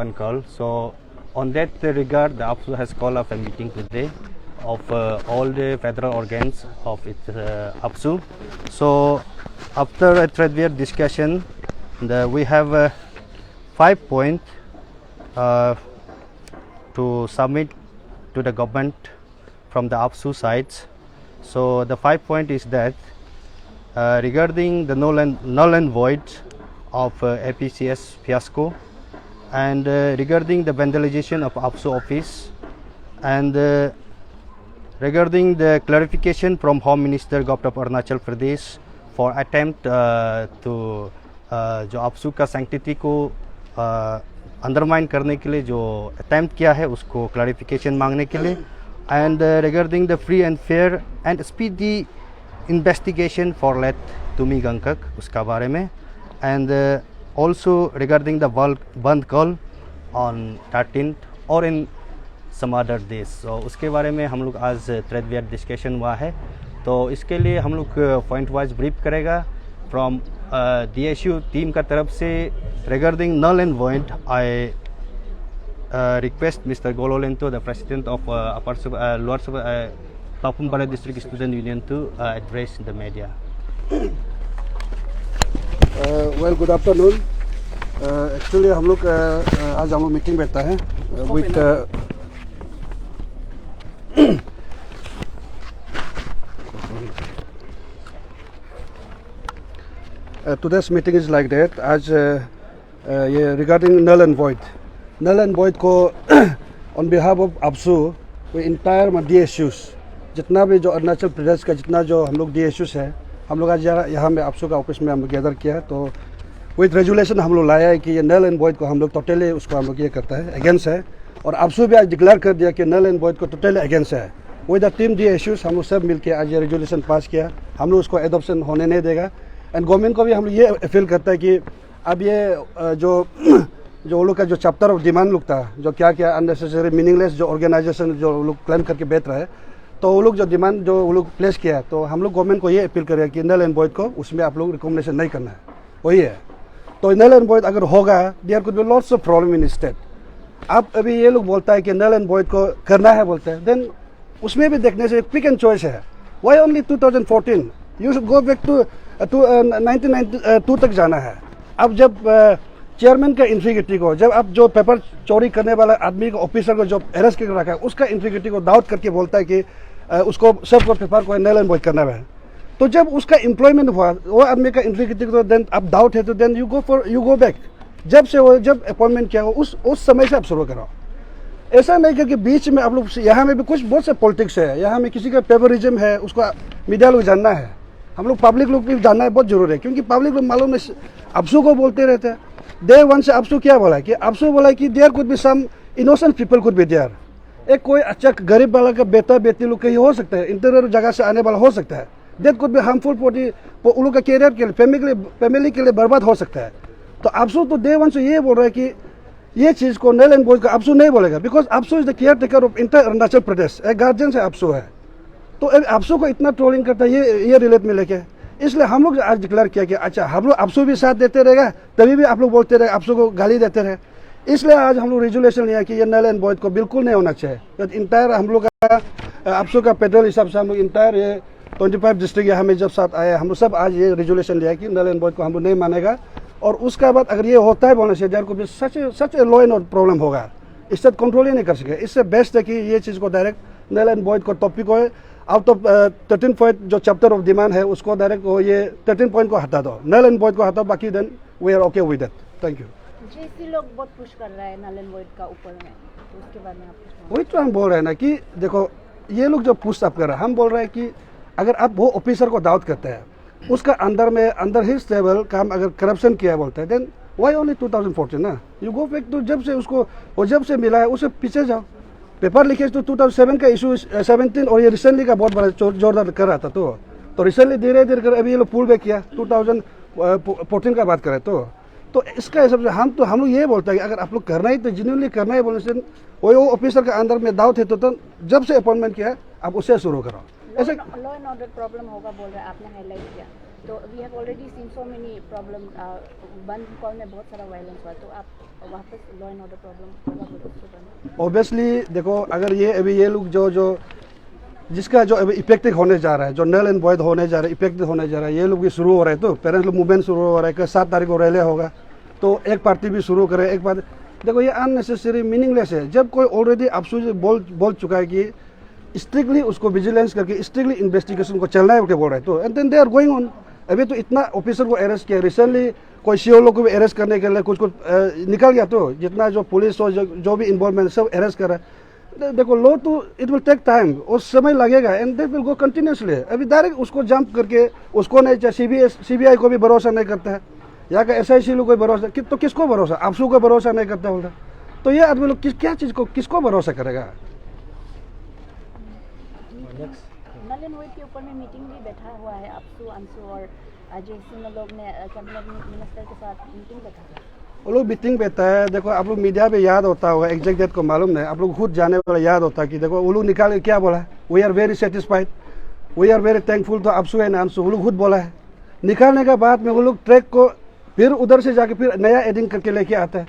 one call. So on that regard, the APSU has called up a meeting today of all the federal organs of its APSU. So after a threadbare discussion, we have 5 points to submit to the government from the APSU sides. So the 5 point is that regarding the null and void of APCS fiasco, and regarding the vandalization of APSU office, and regarding the clarification from Home Minister Government of Arunachal Pradesh for attempt to जो APSU का sanctity को undermine करने के लिए जो attempt किया है उसको क्लैरिफिकेशन मांगने के लिए, and regarding the free and fair and speedy investigation for late Tumi Gangkak उसका बारे में, and also regarding the bandh call on 13 और इन सम अदर डेज। सो उसके बारे में हम लोग आज थ्रेडबेयर डिस्कशन हुआ है। तो इसके लिए हम लोग पॉइंट वाइज ब्रीफ करेगा फ्रॉम DSU टीम का तरफ से। Regarding null and void, I request Mr. Gololento, the president of Lower Papum Barat District Student Union, to address the media. Well, good afternoon. Actually हम लोग आज हम लोग meeting बैठा है with today's meeting is like that. आज ये regarding null and void को on behalf of APSU, we entire DSUs जितना भी जो अरुणाचल प्रदेश का जितना जो हम लोग DSUs है, हम लोग आज यहाँ में APSU का ऑफिस में हम लोग गैदर किया है। तो विद रेजुलेशन हम लोग लाया है कि ये null and void को हम लोग टोटली उसको हम लोग ये करता है, अगेंस्ट है। और APSU भी आज डिक्लेयर कर दिया कि null and void को टोटली अगेंस्ट है। विद द टीम DSUs हम लोग सब मिलकर आज ये रेजुलेशन पास किया। हम लोग उसको एडॉप्शन होने नहीं देगा। एंड गवर्नमेंट को भी हम लोग ये फील करता है कि अब ये जो वो लोग का जो चैप्टर ऑफ डिमांड लोग था, जो क्या क्या अननेसेसरी मीनिंगलेस जो ऑर्गेनाइजेशन जो लोग क्लेम करके बैठ रहा है, तो वो लोग जो डिमांड जो वो लोग प्लेस किया है, तो हम लोग गवर्नमेंट को ये अपील करेगा कि नल एंड वॉइड को उसमें आप लोग रिकमेंडेशन नहीं करना है, वही है। तो नल एंड वॉइड अगर होगा, there could be lots of problem in state. अब अभी ये लोग बोलता है कि नल एंड वॉइड को करना है बोलते हैं, देन उसमें भी देखने से पिक एंड चॉइस है। Why only 2014? You should go back to 1992 तक जाना है। अब जब चेयरमैन का इंटीग्रिटी को, जब अब जो पेपर चोरी करने वाला आदमी को, ऑफिसर को जो अरेस्ट करके रखा है, उसका इंटीग्रिटी को डाउट करके बोलता है कि उसको सबको पेपर को नल एंड वॉइड करना है, तो जब उसका एम्प्लॉयमेंट हुआ वो आदमी का इंटीग्रिटी को, देन अब डाउट है तो देन यू गो बैक। जब से वो जब अपॉइंटमेंट किया हो उस समय से आप शुरू करो। ऐसा नहीं क्योंकि बीच में आप लोग, यहाँ में भी कुछ बहुत से पॉलिटिक्स है, यहाँ में किसी का फेवरिज्म है, उसको मीडिया लोग जानना है, हम लोग पब्लिक लोग भी जानना है, बहुत जरूरी है। क्योंकि पब्लिक लोग मालूम नहीं, APSU को बोलते रहते हैं। डे वन से APSU क्या बोला कि APSU बोला कि there could be some innocent people could be there. एक कोई अच्छा गरीब वाला का बेटा बेटी लोग कहीं हो सकता है, इंटीरियर जगह से आने वाला हो सकता है, that could be harmful for उन लोग का कैरियर के लिए, फैमिली के लिए बर्बाद हो सकता है। तो APSU तो डे वन से ये बोल रहा है कि ये चीज़ को नल एंड वॉइड का APSU नहीं बोलेगा, because APSU is the caretaker of inter Arunachal Pradesh, एक गार्जियन से APSU है। तो APSU को इतना ट्रोलिंग करता है ये रिलेट में लेके, इसलिए हम लोग आज डिक्लेयर किया कि अच्छा हम लोग APSU भी साथ देते रहेगा, तभी भी आप लोग बोलते रहे APSU को गाली देते रहे। इसलिए आज हम लोग रेजुलेशन लिया कि ये नल एंड वॉइड को बिल्कुल नहीं होना चाहिए। इंटायर हम लोग का APSU का पेट्रोल हिसाब से हम लोग इंटायर ये 25 डिस्ट्रिक्ट यहाँ में जब साथ आए, हम लोग सब आज ये रेजुलेशन लिया कि नल एंड वॉइड को हम लोग नहीं मानेगा। और उसके बाद अगर ये होता है बोलने से देयर को भी सच a law and order problem होगा, इससे कंट्रोल ही नहीं कर सके। इससे बेस्ट है कि ये चीज़ को डायरेक्ट नल एंड वॉइड को टॉपिक हो, आउट ऑफ 13 पॉइंट जो चैप्टर ऑफ डिमांड है उसको डायरेक्ट वो ये 13 पॉइंट को हटा दो, नल एंड वॉइड को हटाओ, बाकी then we are okay with that. Thank you. जेसी लोग बहुत पुश कर रहा है नल एंड वॉइड का ऊपर में, तो उसके बारे में आप वही तो हम बोल रहे हैं ना कि देखो ये लोग जो पुश अप कर रहे हैं, हम बोल रहे हैं कि अगर आप वो ऑफिसर को डाउट करते हैं, उसका अंदर ही स्टेबल काम अगर करप्शन किया बोलते हैं, देन वाई ओनली 2014 ना, यू गो बैक टू जब से उसको वो जब से मिला है उससे पीछे जाओ। पेपर लीकेज तो 2007 का इशू 17 और ये रिसेंटली का बहुत बड़ा जोरदार कर रहा था। तो रिसेंटली धीरे धीरे कर अभी ये लोग पुल बैक किया, 2014 का बात करें तो इसका हिसाब से हम लोग ये बोलते हैं कि अगर आप लोग करना ही तो जेन्युइनली करना है बोलने से वो ऑफिसर का अंदर में डाउट है तो जब से अपॉइंटमेंट किया आप उससे शुरू करो। ऐसे लॉ एंड ऑर्डर प्रॉब्लम होगा बोल रहे हैं, आपने हाईलाइट किया। तो we have already seen so many problem, bandh call में बहुत सारा वायलेंस हुआ, तो आप वापस लॉ एंड ऑर्डर प्रॉब्लम होगा बोलो उसके बाद? ऑब्वियसली देखो, अगर ये अभी ये लोग जो जिसका जो अभी इफेक्टिव होने जा रहा है, जो नल एंड वॉइड होने जा रहा है, इफेक्टिव होने जा रहा है, ये लोग भी शुरू हो रहे हैं, तो पेरेंट्स लोग मूवमेंट शुरू हो रहा है कि 7 तारीख को रैली होगा, तो एक पार्टी भी शुरू करे एक बार। देखो ये अननेसेसरी मिनिंगलेस है। जब कोई ऑलरेडी आपसू बोल चुका है कि स्ट्रिक्टली उसको विजिलेंस करके स्ट्रिक्टली इन्वेस्टिगेशन को चलना है बोल रहे हैं, तो and then they are going on. अभी तो इतना ऑफिसर को अरेस्ट किया, रिसेंटली कोई सीओ को भी अरेस्ट करने के लिए कुछ निकल गया, तो जितना जो पुलिस और जो भी इन्वॉल्वमेंट सब अरेस्ट कर रहा है। देखो लॉ तो इट विल टेक टाइम, और समय लगेगा, and they will go continuously. अभी डायरेक्ट उसको जंप करके उसको नहीं चाहिए, सीबीआई को भी भरोसा नहीं करता है, या का SIC लोग कोई भरोसा, तो किसको भरोसा? आपसू को भरोसा नहीं करता बोलता, तो ये आदमी लोग क्या चीज़ को किसको भरोसा करेगा? नल एंड वॉइड के ऊपर में मीटिंग भी बैठा हुआ है, आपसू, अंशु और अजय सिंह लोग ने कैबिनेट मिनिस्टर के साथ मीटिंग बैठा है। वो लोग मीटिंग बैठा है। देखो आप लोग मीडिया पे याद होता होगा, एग्जैक्ट डेट को मालूम नहीं, आप लोग खुद जाने वाला याद होता है कि देखो वो लोग निकाल के क्या बोला, we are very satisfied, we are very thankful to APSU and ANSU, वो लोग खुद बोला है। निकालने के बाद में वो लोग ट्रैक को फिर उधर से जाके फिर नया एडिंग करके लेके आता है।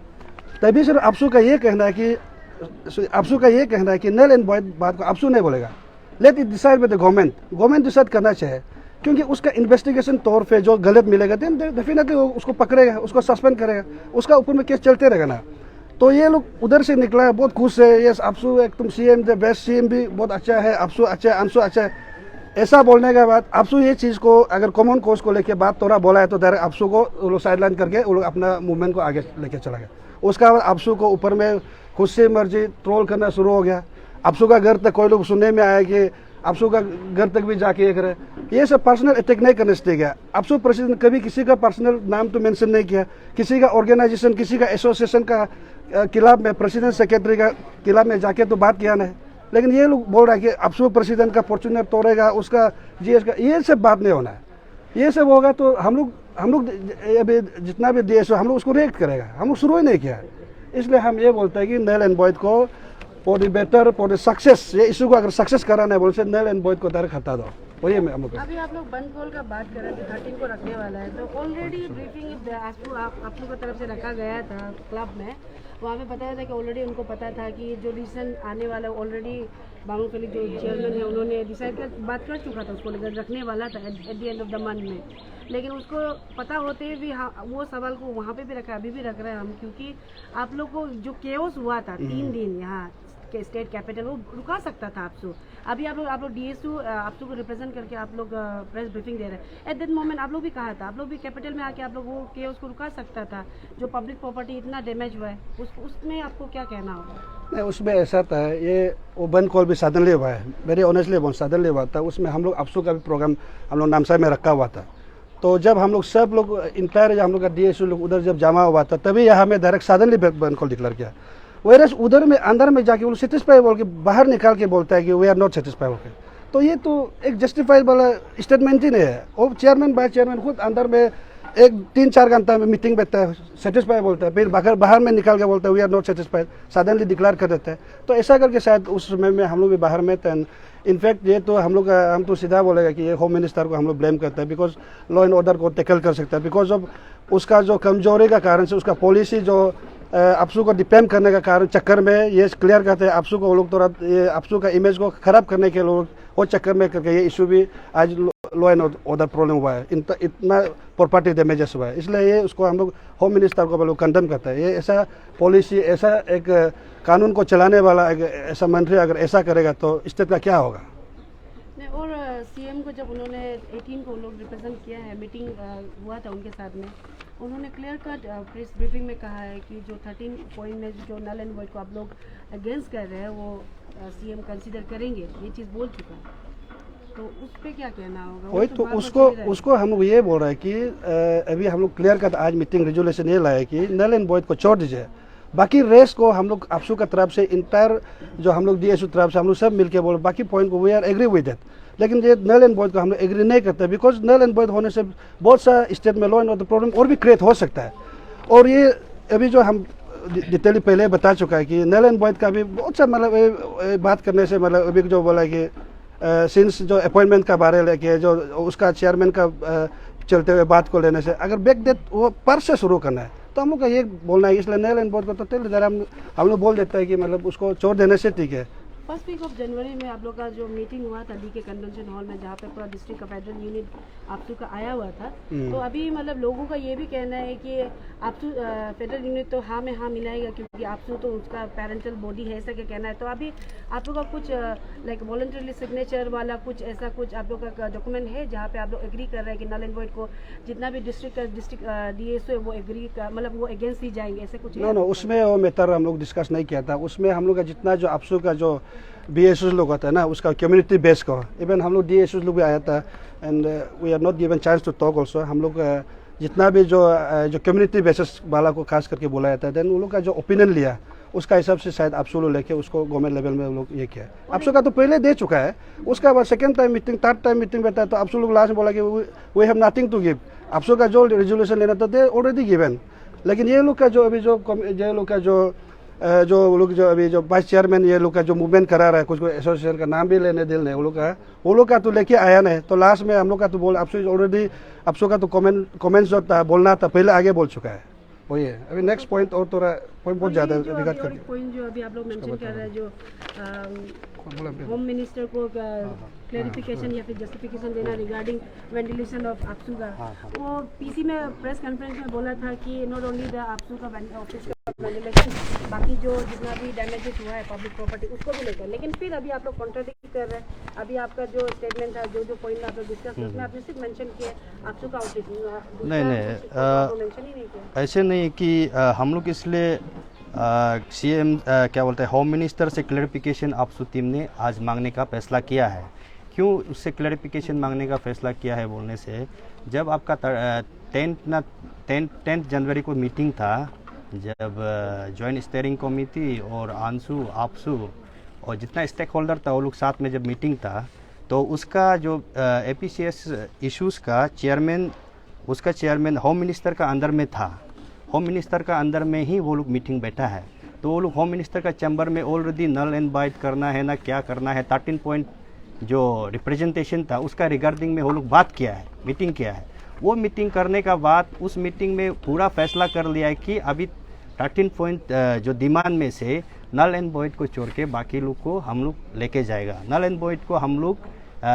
तभी सिर्फ आपसू का ये कहना है कि नल एंड वॉइड बात को आपसू नहीं बोलेगा, let it decide by the government decide करना चाहिए, क्योंकि उसका इन्वेस्टिगेशन तौर पे जो गलत मिलेगा देन डेफिनेटली वो उसको पकड़ेगा, उसको सस्पेंड करेगा, उसका ऊपर में केस चलते रहेगा ना। तो ये लोग उधर से निकला है, बहुत खुश है, यस आपसू एक तुम CM द बेस्ट, CM भी बहुत अच्छा है, आपसू अच्छा है, अंशु अच्छा है। ऐसा बोलने के बाद आपसू ये चीज़ को अगर कॉमन कोर्स को लेके बात थोड़ा बोला है, तो डायरेक्ट आपसू को वो लोग साइडलाइन करके वो लोग अपना मूवमेंट को आगे लेके चला गया। उसका बाद आपसू को ऊपर में खुद से मर्जी ट्रोल करना शुरू हो गया। आपसू का घर तक कोई लोग सुनने में आया कि आपसू का घर तक भी जाके ये करे। ये सब पर्सनल अटैक नहीं करने से गया। आपसू प्रेसिडेंट कभी किसी का पर्सनल नाम तो मेंशन नहीं किया, किसी का ऑर्गेनाइजेशन, किसी का एसोसिएशन का खिलाफ में, प्रेसिडेंट सेक्रेटरी का खिलाफ में जाके तो बात किया नहीं। लेकिन ये लोग बोल रहा है कि आपसू प्रेसिडेंट का फॉर्चूनर तोड़ेगा, उसका GS का, ये सब बात नहीं होना है। ये सब होगा तो हम लोग अभी जितना भी देश हो हम लोग उसको रिएक्ट करेगा, हम लोग शुरू ही नहीं किया। इसलिए हम ये बोलते हैं कि नल एंड वॉइड को for the better, for the success, ये इशू को अगर सक्सेस कराना है बोल से नल एंड वॉइड को डायरेक्ट हटा दो। वही हम लोग अभी आप लोग बंद कॉल का बात कर रहे थे, 13 को रखने वाला है, तो ऑलरेडी ब्रीफिंग आप लोग की तरफ से रखा गया था क्लब में, वहाँ पे बताया था कि ऑलरेडी उनको पता था कि जो डिसीजन आने वाला है, ऑलरेडी बांगो के जो चेयरमैन है उन्होंने डिसाइड कर बात कर चुका था, उसको लेकर रखने वाला था at the end of the month में। लेकिन उसको पता होते भी वो सवाल को वहाँ पे भी रखा, अभी भी रख रहे हैं हम, क्योंकि आप लोग को जो केओस हुआ था 3 दिन यहाँ के स्टेट कैपिटल, वो रुका सकता था आपसू। अभी आप लोग DSU आपसू को रिप्रेजेंट करके आप लोग प्रेस ब्रीफिंग दे रहे हैं। एट दैट मोमेंट आप लोग भी कहा था, आप लोग भी कैपिटल में आके आप लोग वो केओस को रुका सकता था, जो पब्लिक प्रॉपर्टी इतना डैमेज हुआ है, उसमें आपको क्या कहना होगा? नहीं, उसमें ऐसा था, ये वो बंद कॉल भी सडनली हुआ है, वेरी ऑनेस्टली बहुत सडनली हुआ था। उसमें हम लोग आपसू का भी प्रोग्राम हम लोग नामसाई में रखा हुआ था। तो जब हम लोग सब लोग इंटायर हम लोग का DSU लोग उधर जब जमा हुआ था, तभी यहाँ में डायरेक्ट सडनली बंद कॉल डिक्लेयर किया। वेरस उधर में अंदर में जाके वो सेटिस्फाई बोल के बाहर निकाल के बोलता है कि वी आर नॉट सेटिस्फाई बोल के, तो ये तो एक जस्टिफाइड वाला स्टेटमेंट ही नहीं है। वो चेयरमैन बाय चेयरमैन खुद अंदर में 1-3-4 घंटा में मीटिंग बैठता है, सेटिस्फाई बोलता है, फिर बाहर में निकाल के बोलता है we are not satisfied, suddenly declare कर देता है। तो ऐसा करके शायद उस समय में हम लोग भी बाहर में थे। इनफैक्ट ये तो हम तो सीधा बोलेगा कि ये होम मिनिस्टर को हम लोग ब्लेम करते हैं, बिकॉज लॉ एंड ऑर्डर को टैकल कर सकता है, बिकॉज ऑफ उसका जो कमजोरी का कारण से, उसका पॉलिसी जो आपसू को डिपेंड करने का कारण चक्कर में ये क्लियर करते हैं आपसू को वो लोग थोड़ा ये आपसू का इमेज को खराब करने के लोग वो चक्कर में करके ये इशू भी आज लॉ एंड ऑर्डर प्रॉब्लम हुआ है, इतना प्रॉपर्टी डैमेजेस हुआ है। इसलिए ये उसको हम लोग होम मिनिस्टर को लोग कंडेम करते हैं। ये ऐसा पॉलिसी, ऐसा एक कानून को चलाने वाला एक ऐसा मंत्री अगर ऐसा करेगा तो स्टेट का क्या होगा। और CM को जब उन्होंने 18 को लोग रिप्रेजेंट किया है, मीटिंग हुआ था उनके साथ में, उन्होंने क्लियर कट प्रेस ब्रीफिंग में कहा है कि जो 13 पॉइंट में जो नल एंड वॉइड को आप लोग अगेंस्ट कर रहे हैं वो CM कंसीडर करेंगे, ये चीज़ बोल चुका है। तो उस पर क्या कहना होगा? वही तो उसको हम लोग ये बोल रहे हैं कि अभी हम लोग क्लियर कट आज मीटिंग रेजोल्यूशन ये लाए कि नल एंड वॉइड को छोड़ दीजिए, बाकी रेस को हम लोग आपसू का तरफ से इंटायर जो हम लोग DSU तरफ से हम लोग सब मिलके बोल बाकी पॉइंट को we are agree with it. लेकिन ये नल एंड वॉइड को हम लोग एग्री नहीं करते, बिकॉज नल एंड वॉइड होने से बहुत सा स्टेट में लॉ एंड ऑर्डर प्रॉब्लम और भी क्रिएट हो सकता है। और ये अभी जो हम डिटेल पहले बता चुका है कि नल एंड वॉइड का भी बहुत सा मतलब बात करने से मतलब अभी जो बोला कि सिंस जो अपॉइंटमेंट का बारे लेके जो उसका चलते हुए बात को लेने से, अगर बैक डेट वो पर से शुरू करना है तो हम लोग का ये बोलना है। इसलिए नल एंड वॉइड को तो टोटली हम लोग बोल देते हैं कि मतलब उसको छोड़ देने से ठीक है। फर्स्ट वीक ऑफ जनवरी में आप लोग का जो मीटिंग हुआ था DK कन्वेंशन हॉल में, जहाँ पे पूरा डिस्ट्रिक्ट का फेडरल यूनिट आपसू का आया हुआ था, तो अभी मतलब लोगों का ये भी कहना है कि आपसू फेडरल यूनिट तो हाँ में हाँ मिलाएगा, क्योंकि आपसू तो उसका पेरेंटल बॉडी है, ऐसा क्या कहना है। तो अभी आप लोग का कुछ लाइक वॉलंटरी सिग्नेचर वाला कुछ ऐसा कुछ आप लोग का डॉक्यूमेंट है जहाँ पे आप लोग एग्री कर रहे हैं कि नल एंड वॉइड को जितना भी डिस्ट्रिक्ट DSO है वो एग्री मतलब वो अगेंस्ट ही जाएंगे, ऐसे कुछ है? नो, उसमें वो मैटर हम लोग डिस्कस नहीं किया था। उसमें हम लोग का जितना जो आपसू का जो BSOs लोग होता है ना, उसका कम्युनिटी बेस को, इवन हम लोग DSOs लोग भी आया था and we are not given chance to talk also. हम लोग जितना भी जो कम्युनिटी बेसिस वाला को खास करके बुलाया था, देन उन लोग का जो ओपिनियन लिया उसका हिसाब से शायद आपसू लोग लेके उसको गवर्नमेंट लेवल में लोग ये किया। आपसू का तो पहले दे चुका है, उसका बाद second time meeting, third time meeting बैठा तो आपसू लोग लास्ट में बोला कि we have nothing to give. APSU का जो रेजोल्यूशन लेना था दे ऑलरेडी गिवन, लेकिन ये लोग का जो अभी ये लोग का जो लोग जो अभी जो वाइस चेयरमैन ये लोग का जो मूवमेंट करा रहा है, कुछ एसोसिएशन का नाम भी लेने दिल नहीं, वो लोग का तो लेके आया नहीं। तो लास्ट में हम लोग का तो बोल आपसू ऑलरेडी आपसू का तो कमेंट्स जो था बोलना था पहले आगे बोल चुका है। वही है। अभी नेक्स्ट पॉइंट और थोड़ा पॉइंट बहुत ज़्यादा रिगार्ड करके पॉइंट जो अभी आप लोग मेंशन कर रहे हैं, जो होम मिनिस्टर को क्लैरिफिकेशन या फिर जस्टिफिकेशन देना रिगार्डिंग वेंटिलेशन ऑफ आपसू का, वो PC में प्रेस कॉन्फ्रेंस में बोला था कि नॉट ओनली द आपसू का ऑफिस का वेंटिलेशन, बाकी जो जितना भी डैमेजेस हुआ है पब्लिक प्रॉपर्टी उसको भी लेकर। लेकिन फिर अभी आप लोग कॉन्ट्राडिक्ट कर रहे हैं। अभी आपका जो स्टेटमेंट था, जो पॉइंट आप लोग डिस्कस किए, उसमें आपने सिर्फ मेंशन किया आपसू का ऑफिस, नहीं मेंशन ही नहीं किया। ऐसे नहीं कि हम लोग इसलिए CM क्या बोलते हैं होम मिनिस्टर से क्लैरिफिकेशन आपसू टीम ने आज मांगने का फैसला किया है। क्यों उससे क्लैरिफिकेशन मांगने का फैसला किया है बोलने से, जब आपका 10 जनवरी को मीटिंग था, जब जॉइंट स्टीयरिंग कमेटी और आंसू आपसू और जितना स्टेक होल्डर था वो लोग साथ में जब मीटिंग था, तो उसका जो APCS इश्यूज़ का चेयरमैन होम मिनिस्टर का अंदर में था। होम मिनिस्टर का अंदर में ही वो लोग मीटिंग बैठा है, तो वो लोग होम मिनिस्टर का चैम्बर में ऑलरेडी नल एंड वाइड करना है ना क्या करना है, 13 पॉइंट जो रिप्रेजेंटेशन था उसका रिगार्डिंग में वो लोग बात किया है, मीटिंग किया है। वो मीटिंग करने का बाद उस मीटिंग में पूरा फैसला कर लिया है कि अभी 13 पॉइंट जो डिमांड में से नल एंड वॉइड को छोड़ के बाकी लोग को हम लोग लेके जाएगा। नल एंड वॉइड को हम लोग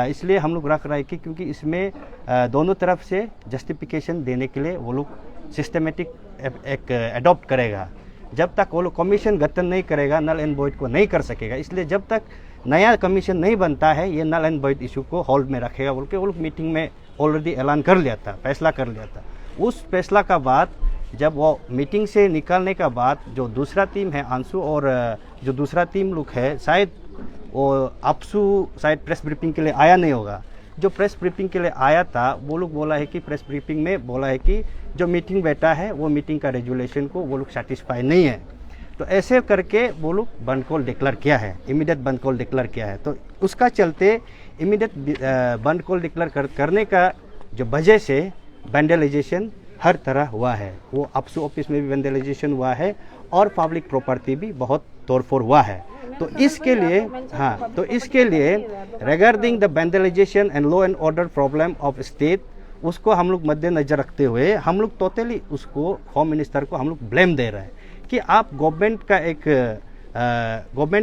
इसलिए हम लोग रख रहे हैं कि क्योंकि इसमें दोनों तरफ से जस्टिफिकेशन देने के लिए वो लोग सिस्टमेटिक एक अडॉप्ट करेगा। जब तक वो लोग कमीशन गठन नहीं करेगा नल एंड वॉइड को नहीं कर सकेगा। इसलिए जब तक नया कमीशन नहीं बनता है ये नल एंड वॉइड इशू को होल्ड में रखेगा बोल के वो लोग मीटिंग में ऑलरेडी ऐलान कर लिया था, फैसला कर लिया था। उस फैसला का बाद जब वो मीटिंग से निकलने का बाद जो दूसरा टीम है आंसू और जो दूसरा टीम लोग है, शायद वो आपसू शायद प्रेस ब्रीफिंग के लिए आया नहीं होगा। जो प्रेस ब्रीफिंग के लिए आया था वो लोग बोला है कि प्रेस ब्रीफिंग में बोला है कि जो मीटिंग बैठा है वो मीटिंग का रेजुलेशन को वो लोग सेटिस्फाई नहीं है, तो ऐसे करके वो लोग बंद कॉल डिक्लेयर किया है, इमीडिएट बंद कॉल डिक्लेयर किया है। तो उसका चलते इमीडिएट बंद कॉल डिक्लेयर करने का जो वजह से वैंडलाइजेशन हर तरह हुआ है। वो आपसू ऑफिस में भी वैंडलाइजेशन हुआ है और पब्लिक प्रॉपर्टी भी बहुत तोड़फोड़ हुआ है। तो इसके लिए regarding the vandalisation and law and order problem of state, उसको हम लोग मद्देनजर रखते हुए हम लोग टोटली उसको होम मिनिस्टर को हम लोग ब्लेम दे रहे हैं कि आप गवर्नमेंट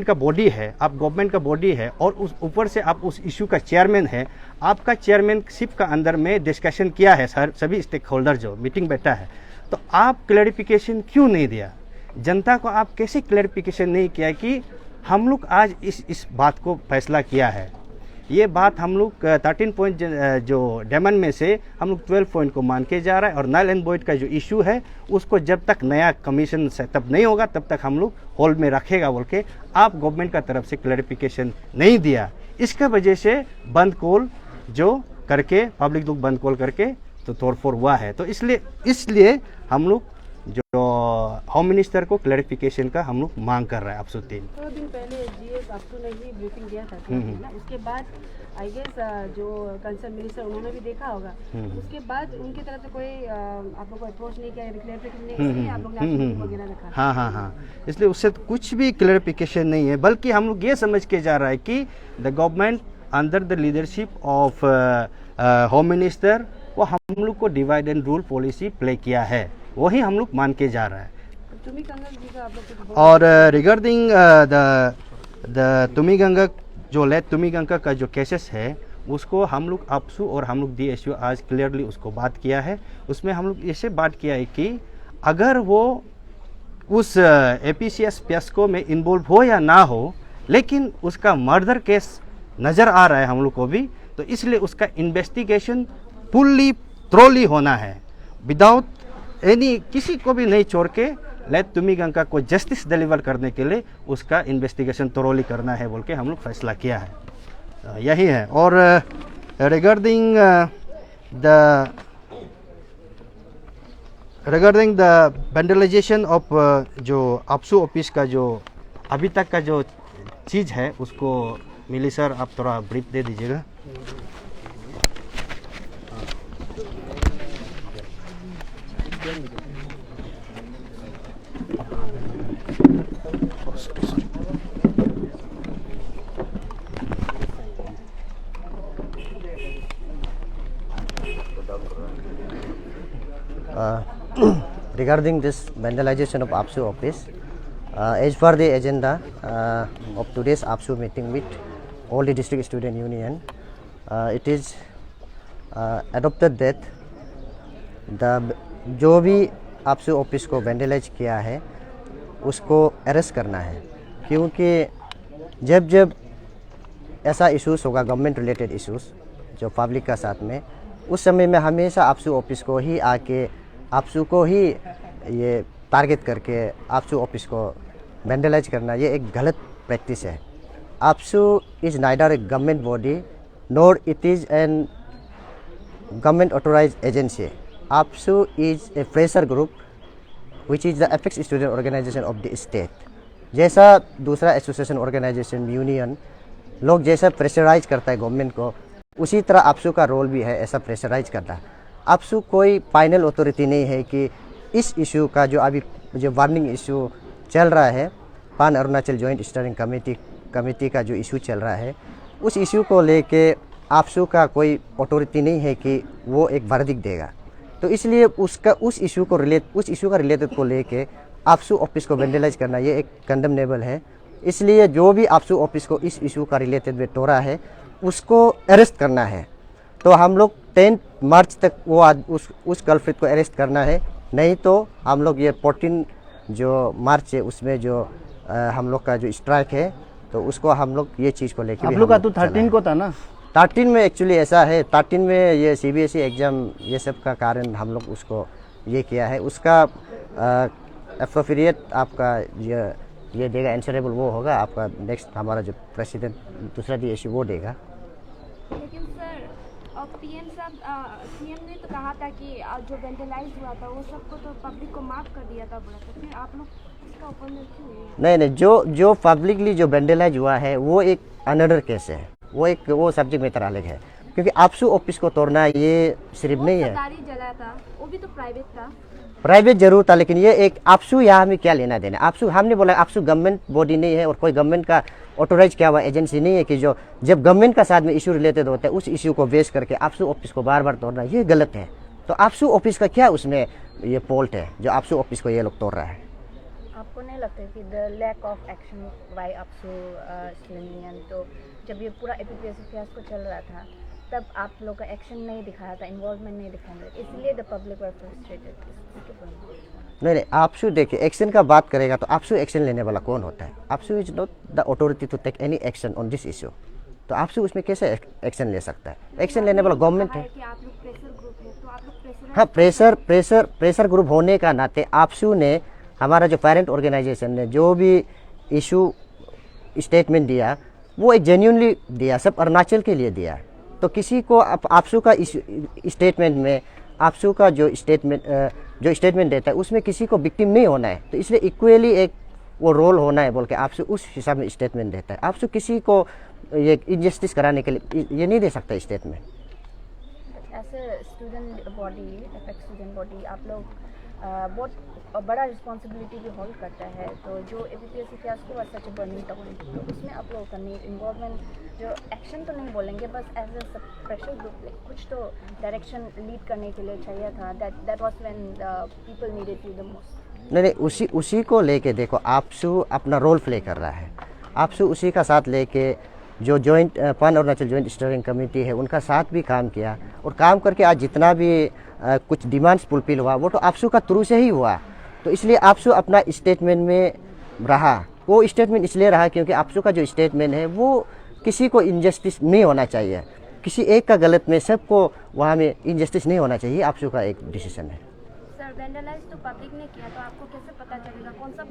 का बॉडी है, आप गवर्नमेंट का बॉडी है और उस ऊपर से आप उस इशू का चेयरमैन है। आपका चेयरमैनशिप का अंदर में डिस्कशन किया है सभी स्टेक होल्डर जो मीटिंग बैठा है, तो आप क्लैरिफिकेशन क्यों नहीं दिया? जनता को आप कैसे क्लैरिफिकेशन नहीं किया कि हम लोग आज इस बात को फैसला किया है। ये बात हम लोग 13 पॉइंट जो डिमांड में से हम लोग 12 पॉइंट को मान के जा रहा है और नल एंड वॉइड का जो इशू है उसको जब तक नया कमीशन सेटअप नहीं होगा तब तक हम लोग होल्ड में रखेगा बोल के आप गवर्नमेंट का तरफ से क्लैरिफिकेशन नहीं दिया। इसका वजह से बंद कॉल जो करके पब्लिक लोग बंद कॉल करके तो तोड़फोड़ हुआ है। तो इसलिए हम लोग जो होम मिनिस्टर को क्लैरिफिकेशन का हम लोग मांग कर रहे हैं। आपसू 3 दिन पहले GS आपसू ने ही ब्रीफिंग दिया था ना, उसके बाद आई गेस जो कंसर्न मिनिस्टर उन्होंने भी देखा होगा, उसके बाद उनकी तरफ से कोई आप लोग को अप्रोच नहीं किया, क्लैरिफिकेशन नहीं, इसलिए आप लोग ने वगैरह रखा। हाँ, इसलिए उससे कुछ भी क्लैरिफिकेशन नहीं है, बल्कि हम लोग ये समझ के जा रहा है कि the government under the leadership of home minister वो हम लोग को divide and rule policy play किया है, वही हम लोग मान के जा रहा है। और रिगार्डिंग द तुमीगंगा जो लेट तुमीगंगा का जो केसेस है, उसको हम लोग आपसू और हम लोग DSU आज क्लियरली उसको बात किया है। उसमें हम लोग ऐसे बात किया है कि अगर वो उस APCS फियास्को में इन्वॉल्व हो या ना हो, लेकिन उसका मर्डर केस नज़र आ रहा है हम लोग को भी, तो इसलिए उसका इन्वेस्टिगेशन फुल्ली थ्रोली होना है, विदाउट एनी, किसी को भी नहीं छोड़ के लेट तुमीगंगा को जस्टिस डिलीवर करने के लिए उसका इन्वेस्टिगेशन थ्रोली करना है बोल के हम लोग फैसला किया है, यही है। और रिगार्डिंग द वेंडलाइजेशन ऑफ जो आपसू ऑफिस का जो अभी तक का जो चीज़ है, उसको मिली सर आप थोड़ा ब्रीफ दे दीजिएगा। Regarding this vandalization of APSU office, as per the agenda of today's APSU meeting with all the district student union, it is adopted that जो भी APSU ऑफिस को वेंडलाइज किया है उसको अरेस्ट करना है, क्योंकि जब जब ऐसा इश्यूज होगा गवर्नमेंट रिलेटेड इश्यूज जो पब्लिक का साथ में, उस समय में हमेशा APSU ऑफिस को ही आके APSU को ही ये टारगेट करके APSU ऑफिस को वेंडलाइज करना, ये एक गलत प्रैक्टिस है। APSU is neither a government body nor it is an government authorise agency. APSU is a pressure group which is the apex student organisation of the state. जैसा दूसरा association organisation union लोग जैसा pressurise करता है government को, उसी तरह APSU का रोल भी है ऐसा प्रेशराइज करना। APSU कोई फाइनल अथॉरिटी नहीं है कि इस इशू का जो अभी जो वार्निंग इशू चल रहा है, पान अरुणाचल जॉइंट स्टीयरिंग कमेटी का जो इशू चल रहा है, उस इशू को लेके APSU का कोई अथॉरिटी नहीं है कि वो एक वर्डिक्ट देगा। तो इसलिए उस इशू का रिलेटेड को लेके APSU ऑफिस को वेंडलाइज करना ये एक कंडेमनेबल है। इसलिए जो भी APSU ऑफिस को इस इशू का रिलेटेड में तोड़ा है उसको अरेस्ट करना है। तो हम लोग 10 मार्च तक वो उस कल्प्रिट को अरेस्ट करना है, नहीं तो हम लोग ये 14 जो मार्च है उसमें जो हम लोग का जो स्ट्राइक है, तो उसको हम लोग ये चीज़ को लेकर आप लोग का तो 13 को था ना? 13 में एक्चुअली ऐसा है, 13 में ये CBSE एग्ज़ाम ये सब का कारण हम लोग उसको ये किया है। उसका एप्रोप्रिएट आपका ये देगा, आंसरेबल वो होगा आपका नेक्स्ट हमारा जो प्रेसिडेंट दूसरा DSU वो देगा। लेकिन सर PM साहब CM ने तो कहा था कि जो वेंडलाइज हुआ था वो सबको तो पब्लिक को माफ़ कर दिया था, बोला था, फिर आप लोग इसका ऊपर में क्यों? नहीं, जो पब्लिकली जो वेंडलाइज हुआ है वो एक अनदर केस है, वो सब्जेक्ट मैटर अलग है, क्योंकि APSU ऑफिस को तोड़ना ये सिर्फ नहीं है। सरकारी जगह था, वो भी तो प्राइवेट था। प्राइवेट जरूर था, लेकिन ये एक APSU यहाँ हमें क्या लेना देना। APSU हमने बोला APSU गवर्नमेंट बॉडी नहीं है और कोई गवर्नमेंट का ऑथोराइज किया हुआ एजेंसी नहीं है कि जो जब गवर्नमेंट का साथ में इशू रिलेटेड होता है उस इशू को बेस करके APSU ऑफिस को बार बार तोड़ना ये गलत है। तो APSU ऑफिस का क्या उसमें ये फॉल्ट है जो APSU ऑफिस को ये लोग तोड़ रहा है? आपको नहीं लगता है कि the lack of action by APSU union, तो जब ये पूरा APPS फियास्को चल रहा था तब आप लोग का एक्शन नहीं दिखाया था, इन्वॉल्वमेंट नहीं दिखाया, इसलिए द पब्लिक वर फ्रस्ट्रेटेड? नहीं, APSU देखिए एक्शन का बात करेगा तो APSU एक्शन लेने वाला कौन होता है? APSU is not the authority to take any action on this issue. तो APSU उसमें कैसे एक्शन ले सकता है? एक्शन लेने वाला गवर्नमेंट है। हाँ, प्रेशर ग्रुप होने का नाते APSU ने, हमारा जो पेरेंट ऑर्गेनाइजेशन ने जो भी इशू स्टेटमेंट दिया वो एक जेन्युइनली दिया, सब अरुणाचल के लिए दिया। तो किसी को APSU का स्टेटमेंट में APSU का जो स्टेटमेंट देता है उसमें किसी को विक्टिम नहीं होना है, तो इसलिए इक्वली एक वो रोल होना है बोल के APSU उस हिसाब में स्टेटमेंट देता है। APSU किसी को ये इनजस्टिस कराने के लिए ये नहीं दे सकता statement. As a student body, apex student body, आप लोग व्हाट बड़ा रिस्पॉन्सिबिलिटी भी होल्ड करता है। तो जो APPSC fiasco was such a burning topic, तो उसमें आप लोगों का नहीं इन्वॉल्वमेंट, जो एक्शन तो नहीं बोलेंगे, बस एज अ प्रेशर ग्रुप कुछ तो डायरेक्शन लीड करने के लिए चाहिए था। That was when people needed you the most. नहीं, उसी को लेके देखो, आपसू अपना रोल प्ले कर रहा है। आपसू उसी का साथ लेके जो जॉइंट पान अरुणाचल जॉइंट स्टीयरिंग कमेटी है उनका साथ भी काम किया, और काम करके आज जितना भी कुछ डिमांड्स फुलफिल हुआ वो तो आपसू का थ्रू से ही हुआ। तो इसलिए आपसू अपना स्टेटमेंट में रहा। वो स्टेटमेंट इसलिए रहा क्योंकि आपसू का जो स्टेटमेंट है वो किसी को इनजस्टिस नहीं होना चाहिए, किसी एक का गलत में सबको वहाँ में इनजस्टिस नहीं होना चाहिए। आपसू का एक डिसीजन है। सर वेंडलाइज तो पब्लिक ने किया, तो आपको कैसे पता चलेगा कौन सा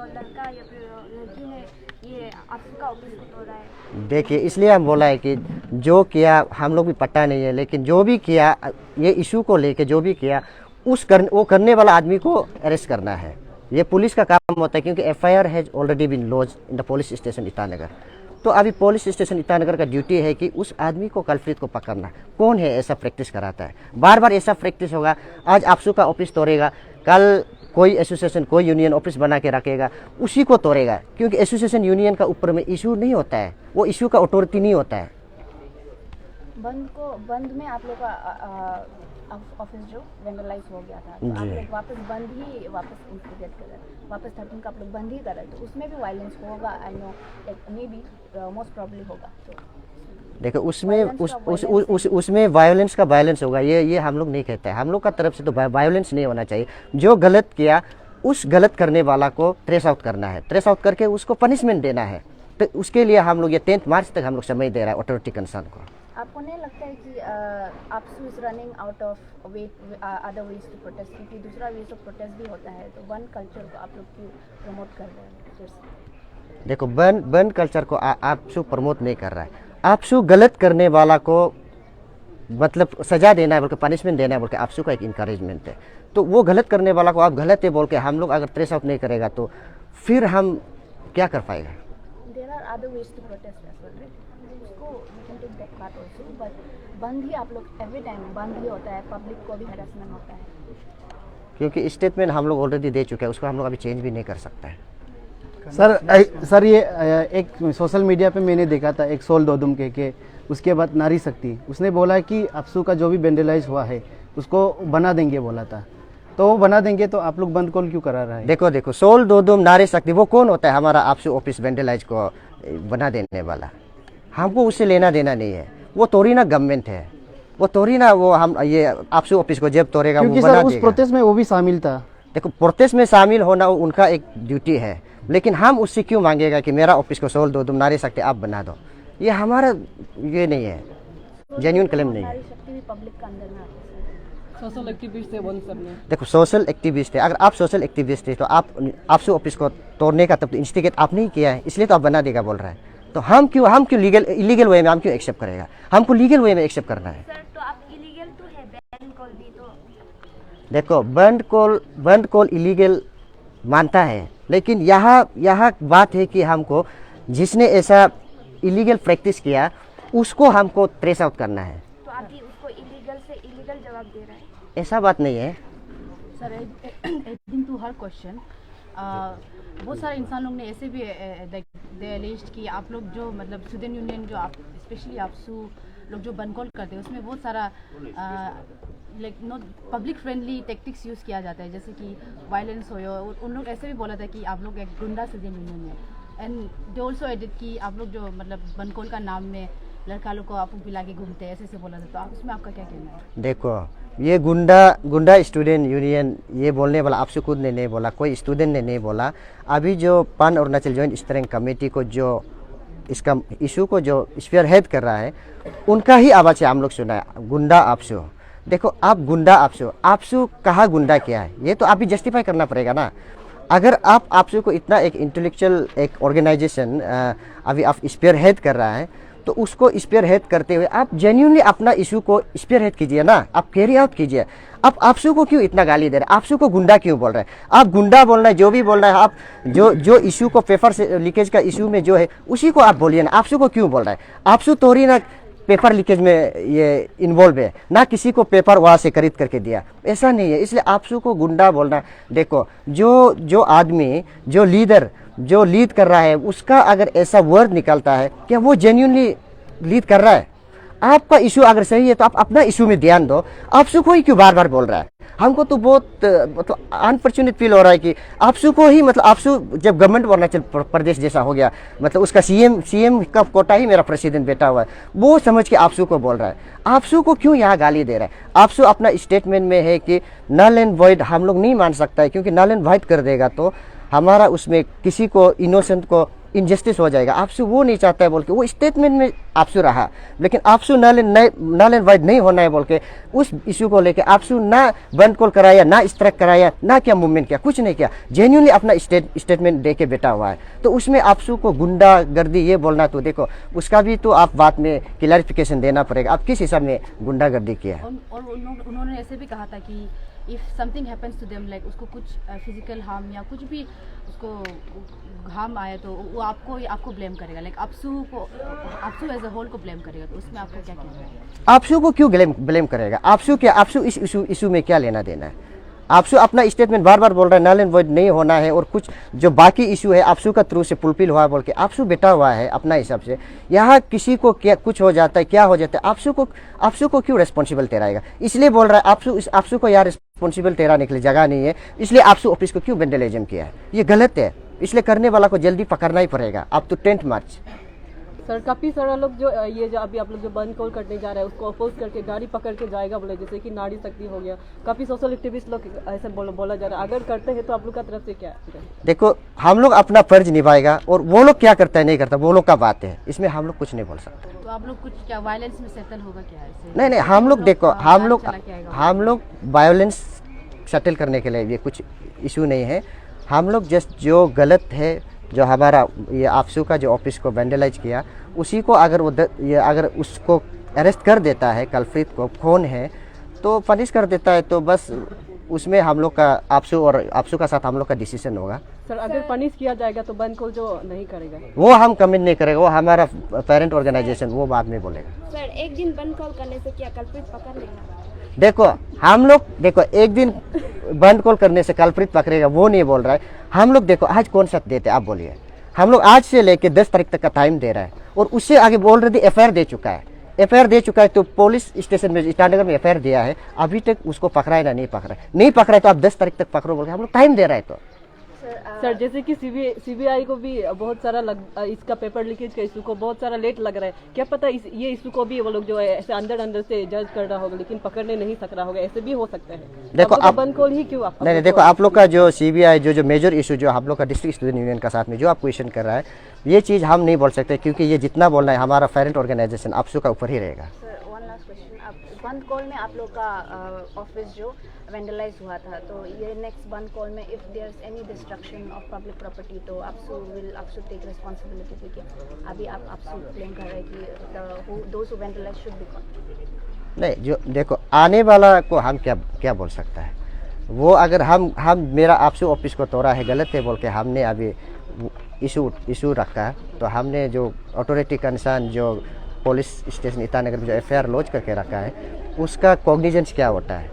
लड़का या फिर लड़की ने ये आपका ऑफिस को तोड़ा है? देखिए, इसलिए हम बोला है कि जो किया हम लोग भी पता नहीं है, लेकिन जो भी किया ये इशू को लेके जो भी किया वो करने वाला आदमी को अरेस्ट करना है। ये पुलिस का काम होता है, क्योंकि FIR has already been launch in the police station Itanagar. तो अभी पुलिस स्टेशन ईटानगर का ड्यूटी है कि उस आदमी को, कल्प्रिट को पकड़ना। कौन है ऐसा प्रैक्टिस कराता है? बार बार ऐसा प्रैक्टिस होगा। आज आपसू का ऑफिस तोड़ेगा, कल कोई एसोसिएशन, कोई यूनियन ऑफिस बना के रखेगा, उसी को तोड़ेगा, क्योंकि एसोसिएशन यूनियन का ऊपर में इशू नहीं होता है, वो इशू का अथॉरिटी नहीं होता है। बंद में आप लोग का ऑफिस जो वेंडलाइज हो गया था, तो आप लोग वापस इंस्टिगेट कर रहे, वापस 13 का आप लोग बंद ही कर रहे, तो उसमें भी वायलेंस होगा। I know may be most probably होगा। तो देखो उसमें वायलेंस का वायलेंस होगा, ये हम लोग नहीं कहते हैं। हम लोग का तरफ से तो वायलेंस नहीं होना चाहिए। जो गलत किया उस गलत करने वाला को ट्रेस आउट करना है, ट्रेस आउट करके उसको पनिशमेंट देना है। तो उसके लिए हम लोग ये 10 मार्च तक हम लोग समय दे रहा है अथॉरिटी कंसर्न को। आपको नहीं लगता है कि APSU is running out of other ways to protest, क्योंकि दूसरा वेज ऑफ प्रोटेस्ट भी होता है, तो वन कल्चर को आप लोग क्यों प्रमोट कर रहे हैं फिर से? देखो, वन कल्चर को आपसू प्रमोट नहीं कर रहा है। आपसू गलत करने वाला को मतलब सजा देना है, बल्कि पनिशमेंट देना है, बल्कि आपसू का एक इंकरेजमेंट है। तो वो गलत करने वाला को आप गलत है बोल के हम लोग अगर ट्रेस आउट नहीं करेगा तो फिर हम क्या कर पाएगा? There are other ways to protest as well, right? उसको we can take that part also, but bandh ही आप लोग एवरी टाइम बंद ही होता है, पब्लिक को भी हैरेसमेंट होता है। क्योंकि स्टेटमेंट हम लोग ऑलरेडी दे चुके हैं, उसको हम लोग अभी चेंज भी नहीं कर सकता है। सर ये एक सोशल मीडिया पे मैंने देखा था, एक सोल दोदुम के उसके बाद नारी शक्ति, उसने बोला कि आपसू का जो भी वेंडलाइज हुआ है उसको बना देंगे बोला था, तो वो बना देंगे, तो आप लोग बंद कॉल क्यों करा रहा है? देखो सोल दोदुम नारी शक्ति वो कौन होता है? हमारा आपसू ऑफिस वेंडलाइज को बना देने वाला। हमको उससे लेना देना नहीं है। वो तोड़ी ना गवर्नमेंट है, वो तोड़ी ना वो हम ये आपसू ऑफिस को जब तोड़ेगा वो बना देगा। उस प्रोटेस्ट में वो भी शामिल था। देखो, प्रोटेस्ट में शामिल होना उनका एक ड्यूटी है, लेकिन हम उससे क्यों मांगेगा कि मेरा ऑफिस को सोल दोदुम नारी शक्ति आप बना दो? ये हमारा ये नहीं है, जेन्युइन क्लेम नहीं है। नारी शक्ति भी पब्लिक का अंदर में आती है। सोशल एक्टिविस्ट है वन सब में। देखो, सोशल एक्टिविस्ट है। अगर आप सोशल एक्टिविस्ट है तो आपसे ऑफिस को तोड़ने का तब तो इंस्टिगेट आपने ही किया है, इसलिए तो आप बना देगा बोल रहा है। तो हम क्यों इलीगल वे में हम क्यों एक्सेप्ट करेगा? हमको लीगल वे में एक्सेप्ट करना है। सर तो आप इलीगल तो है, बैन कॉल भी तो। देखो, बंद कॉल इलीगल मानता है, लेकिन यहाँ बात है कि हमको जिसने ऐसा इलीगल प्रैक्टिस किया उसको हमको ट्रेस आउट करना है। तो आप भी उसको इलीगल से इलीगल जवाब दे रहे हैं? ऐसा बात नहीं है sir. Adding to her question, बहुत सारे इंसान लोग ने ऐसे भी एलिज्ड कि आप लोग जो मतलब स्टूडेंट यूनियन जो आप स्पेशली आपसू लोग जो बंद कॉल करते हैं उसमें बहुत सारा like not public friendly tactics use किया जाता है, जैसे कि वायलेंस हो। उन लोग ऐसे भी बोला था कि आप लोग एक गुंडा स्टूडेंट यूनियन है, एंड दे ऑल्सो एडिट कि आप लोग जो मतलब बंद कॉल का नाम में लड़का लोग को आप पिला के घूमते हैं, ऐसे बोला था। तो आप उसमें आपका क्या कहना है? देखो, ये गुंडा स्टूडेंट यूनियन ये बोलने वाला आपसे खुद ने नहीं बोला, कोई स्टूडेंट ने नहीं बोला। अभी जो पान अरुणाचल जॉइंट स्टीयरिंग कमेटी को जो इसका इशू को जो स्पीयर हेड कर रहा है उनका ही आवाज़ से हम लोग सुना है, गुंडा आपसू। देखो, आप गुंडा आपसू कहाँ गुंडा किया है ये तो आप भी जस्टिफाई करना पड़ेगा ना। अगर आप आपसू को इतना एक इंटेलेक्चुअल एक ऑर्गेनाइजेशन अभी आप स्पीयर हेड कर रहा है, तो उसको स्पीयर हेड करते हुए आप जेन्युइनली अपना इशू को स्पीयर हेड कीजिए ना, आप कैरी आउट कीजिए। आप आपसू को क्यों इतना गाली दे रहे हैं? आपसू को गुंडा क्यों बोल रहे हैं? आप गुंडा बोल रहे हैं, जो भी बोल रहे हैं आप, जो इशू को पेपर से लीकेज का इशू में जो है उसी को आप बोलिए ना, आपसू को क्यों बोल रहे हैं? आपसू तोड़ी ना पेपर लीकेज में ये इन्वॉल्व है, ना किसी को पेपर वहाँ से खरीद करके दिया, ऐसा नहीं है। इसलिए आपसू को गुंडा बोलना, देखो जो आदमी जो लीडर जो लीड कर रहा है उसका अगर ऐसा वर्ड निकलता है क्या वो जेन्युइनली लीड कर रहा है? आपका इशू अगर सही है तो आप अपना इशू में ध्यान दो, आपसू को ही क्यों बार बार बोल रहा है? हमको तो बहुत मतलब अनफॉर्चुनेट फील हो रहा है कि आपसू को ही, मतलब आपसू जब गवर्नमेंट अरुणाचल प्रदेश जैसा हो गया, मतलब उसका सीएम का कोटा ही मेरा प्रेसिडेंट बैठा हुआ है, वो समझ के आपसू को बोल रहा है। आपसू को क्यों यहाँ गाली दे रहा है? आपसू अपना स्टेटमेंट में है कि नल एंड वॉइड हम लोग नहीं मान सकता है, क्योंकि नल एंड वॉइड कर देगा तो हमारा उसमें किसी को इनोसेंट को इनजस्टिस हो जाएगा। आपसू वो नहीं चाहता है बोल के वो स्टेटमेंट में आपसू रहा, लेकिन आपसू नल एंड वाइड नहीं होना है बोल के उस इशू को लेके आपसू ना बंद कॉल कराया, ना स्ट्राइक कराया, ना क्या मूवमेंट किया, कुछ नहीं किया, जेन्युइनली अपना स्टेटमेंट दे के बैठा हुआ है। तो उसमें आपसू को गुंडा गर्दी ये बोलना, तो देखो उसका भी तो आप बात में क्लैरिफिकेशन देना पड़ेगा, आप किस हिसाब में गुंडा गर्दी किया है। और उन्होंने ऐसे भी कहा था कि if something happens to them, like उसको कुछ फिजिकल हार्म या कुछ भी उसको हार्म आया तो वो आपको ब्लेम करेगा, like APSU as a whole को ब्लेम करेगा। तो उसमें आपको क्या कहना है? आपसू को क्यों ब्लेम करेगा? आपसू इस इशू में क्या लेना देना है? आपसू अपना स्टेटमेंट बार बार बोल रहा है नल एंड वॉइड नहीं होना है, और कुछ जो बाकी इशू है आपसू का थ्रू से फुलफिल हुआ बोल के आपसू बैठा हुआ है अपना हिसाब से। यहाँ किसी को क्या कुछ हो जाता है, क्या हो जाता है, आपसू को क्यों रिस्पॉन्सिबल ठहराएगा? इसलिए बोल रहा है आपसू को यार रिस्पॉन्सिबल ठहराने के लिए जगह नहीं है, इसलिए आपसू ऑफिस को क्यों वेंडलिज्म किया है? ये गलत है, इसलिए करने वाला को जल्दी पकड़ना ही पड़ेगा। अब तो 10 मार्च सर काफ़ी सारा लोग जो ये जो अभी आप लोग जो बंद कॉल करने जा रहे हैं उसको अपोज करके गाड़ी पकड़ के जाएगा बोले, जैसे कि नारी शक्ति हो गया, काफ़ी सोशल एक्टिविस्ट लोग ऐसे बोला जा रहा है। अगर करते हैं तो आप लोग का तरफ से क्या है? देखो हम लोग अपना फर्ज निभाएगा, और वो लोग क्या करता है नहीं करता वो लोग का बात है, इसमें हम लोग कुछ नहीं बोल सकते। तो आप लोग कुछ क्या वायलेंस में सेटल होगा क्या ऐसे? नहीं, हम लोग देखो हम लोग वायलेंस सेटल करने के लिए ये कुछ इशू नहीं है। हम लोग जस्ट जो गलत है, जो हमारा ये आपसू का जो ऑफिस को वेंडलाइज किया, उसी को अगर उसको अरेस्ट कर देता है, कल्प्रिट को खून है तो पनिश कर देता है, तो बस उसमें हम लोग का आपसू का साथ हम लोग का डिसीजन होगा। सर अगर पनिश किया जाएगा तो बंद कॉल जो नहीं करेगा वो हम कमेंट नहीं करेगा, वो हमारा पेरेंट ऑर्गेनाइजेशन वो बाद में बोलेगा। सर एक दिन बंद कॉल करने से क्या कल्प्रिट पकड़ लेगा? देखो हम लोग एक दिन बंद कॉल करने से कल्प्रिट पकड़ेगा वो नहीं बोल रहा है। हम लोग देखो आज कौन सा देते आप बोलिए, हम लोग आज से लेके 10 तारीख तक का टाइम दे रहा है, और उससे आगे ऑलरेडी एफआईआर दे चुका है। तो पुलिस स्टेशन में ईटानगर में एफआईआर दिया है, अभी तक उसको पकड़ा है ना नहीं पकड़ा है तो आप 10 तारीख तक पकड़ो बोल के हम लोग टाइम दे रहा है। तो सर जैसे कि सीबीआई को भी बहुत सारा इसका पेपर लीकेज का इशू को बहुत सारा लेट लग रहा है, क्या पता ये इशू को भी वो लोग जो है ऐसे अंदर से जज कर रहा होगा लेकिन पकड़ने नहीं सक रहा होगा, ऐसे भी हो सकता है। देखो आप बंद कॉल ही क्यों आप नहीं, देखो आप लोग का जो सीबीआई जो मेजर इशू जो हम लोग का डिस्ट्रिक्ट स्टूडेंट यूनियन का साथ में जो आप क्वेश्चन कर रहा है, ये चीज़ हम नहीं बोल सकते, क्योंकि ये जितना बोलना है हमारा पेरेंट ऑर्गेनाइजेशन आपसू का ऊपर ही रहेगा। बंद कॉल में आप लोग का ऑफिस जो वेंडलाइज हुआ था, तो ये नेक्स्ट बंद कॉल में if there is any destruction of public property तो आपसू टेक रिस्पांसिबिलिटी, क्योंकि अभी आपसू क्लेम कर रहे हैं कि those who vandalise should be condemned. नहीं, जो देखो आने वाला को हम क्या बोल सकता है, वो अगर हम मेरा आपसू ऑफिस को तोड़ा है गलत है बोल के हमने अभी इशू रखा है, तो हमने जो अथॉरिटी कंसर्न जो पुलिस स्टेशन ईटानगर में जो एफआईआर लॉन्च करके रखा है उसका कॉग्निजेंस क्या होता है,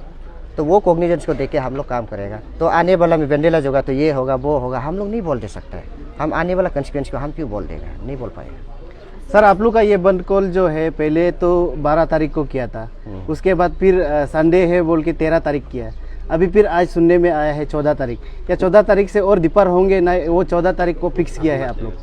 तो वो कॉग्निजेंस को देके हम लोग काम करेगा। तो आने वाला में वेंडलाइज होगा तो ये होगा वो होगा, हम लोग नहीं बोल दे सकता है। हम आने वाला कंसिक्वेंस को हम क्यों बोल देगा, नहीं बोल पाएगा। सर आप लोग का ये बंद कॉल जो है पहले तो 12 तारीख को किया था, उसके बाद फिर संडे है बोल के 13 तारीख किया है, अभी फिर आज सुनने में आया है 14 तारीख। क्या 14 तारीख से और दीपर होंगे ना, वो 14 तारीख को फिक्स किया है आप लोग?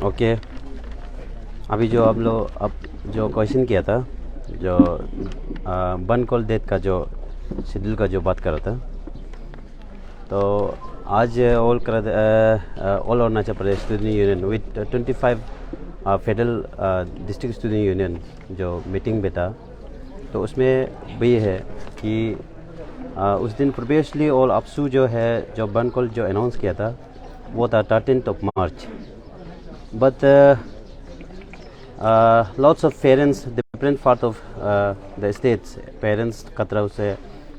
ओके, अभी जो आप लोग अब जो क्वेश्चन किया था, जो बंद कॉल डेट का जो शेड्यूल का जो बात कर रहा था, तो आज all Arunachal Pradesh student union with 25 federal district student union जो मीटिंग बैठा, तो उसमें भी है कि उस दिन प्रीवियसली ऑल आपसू जो है जो बंद कॉल जो अनाउंस किया था वो था 13 मार्च, but lots of parents, different part of the states, parents की तरफ से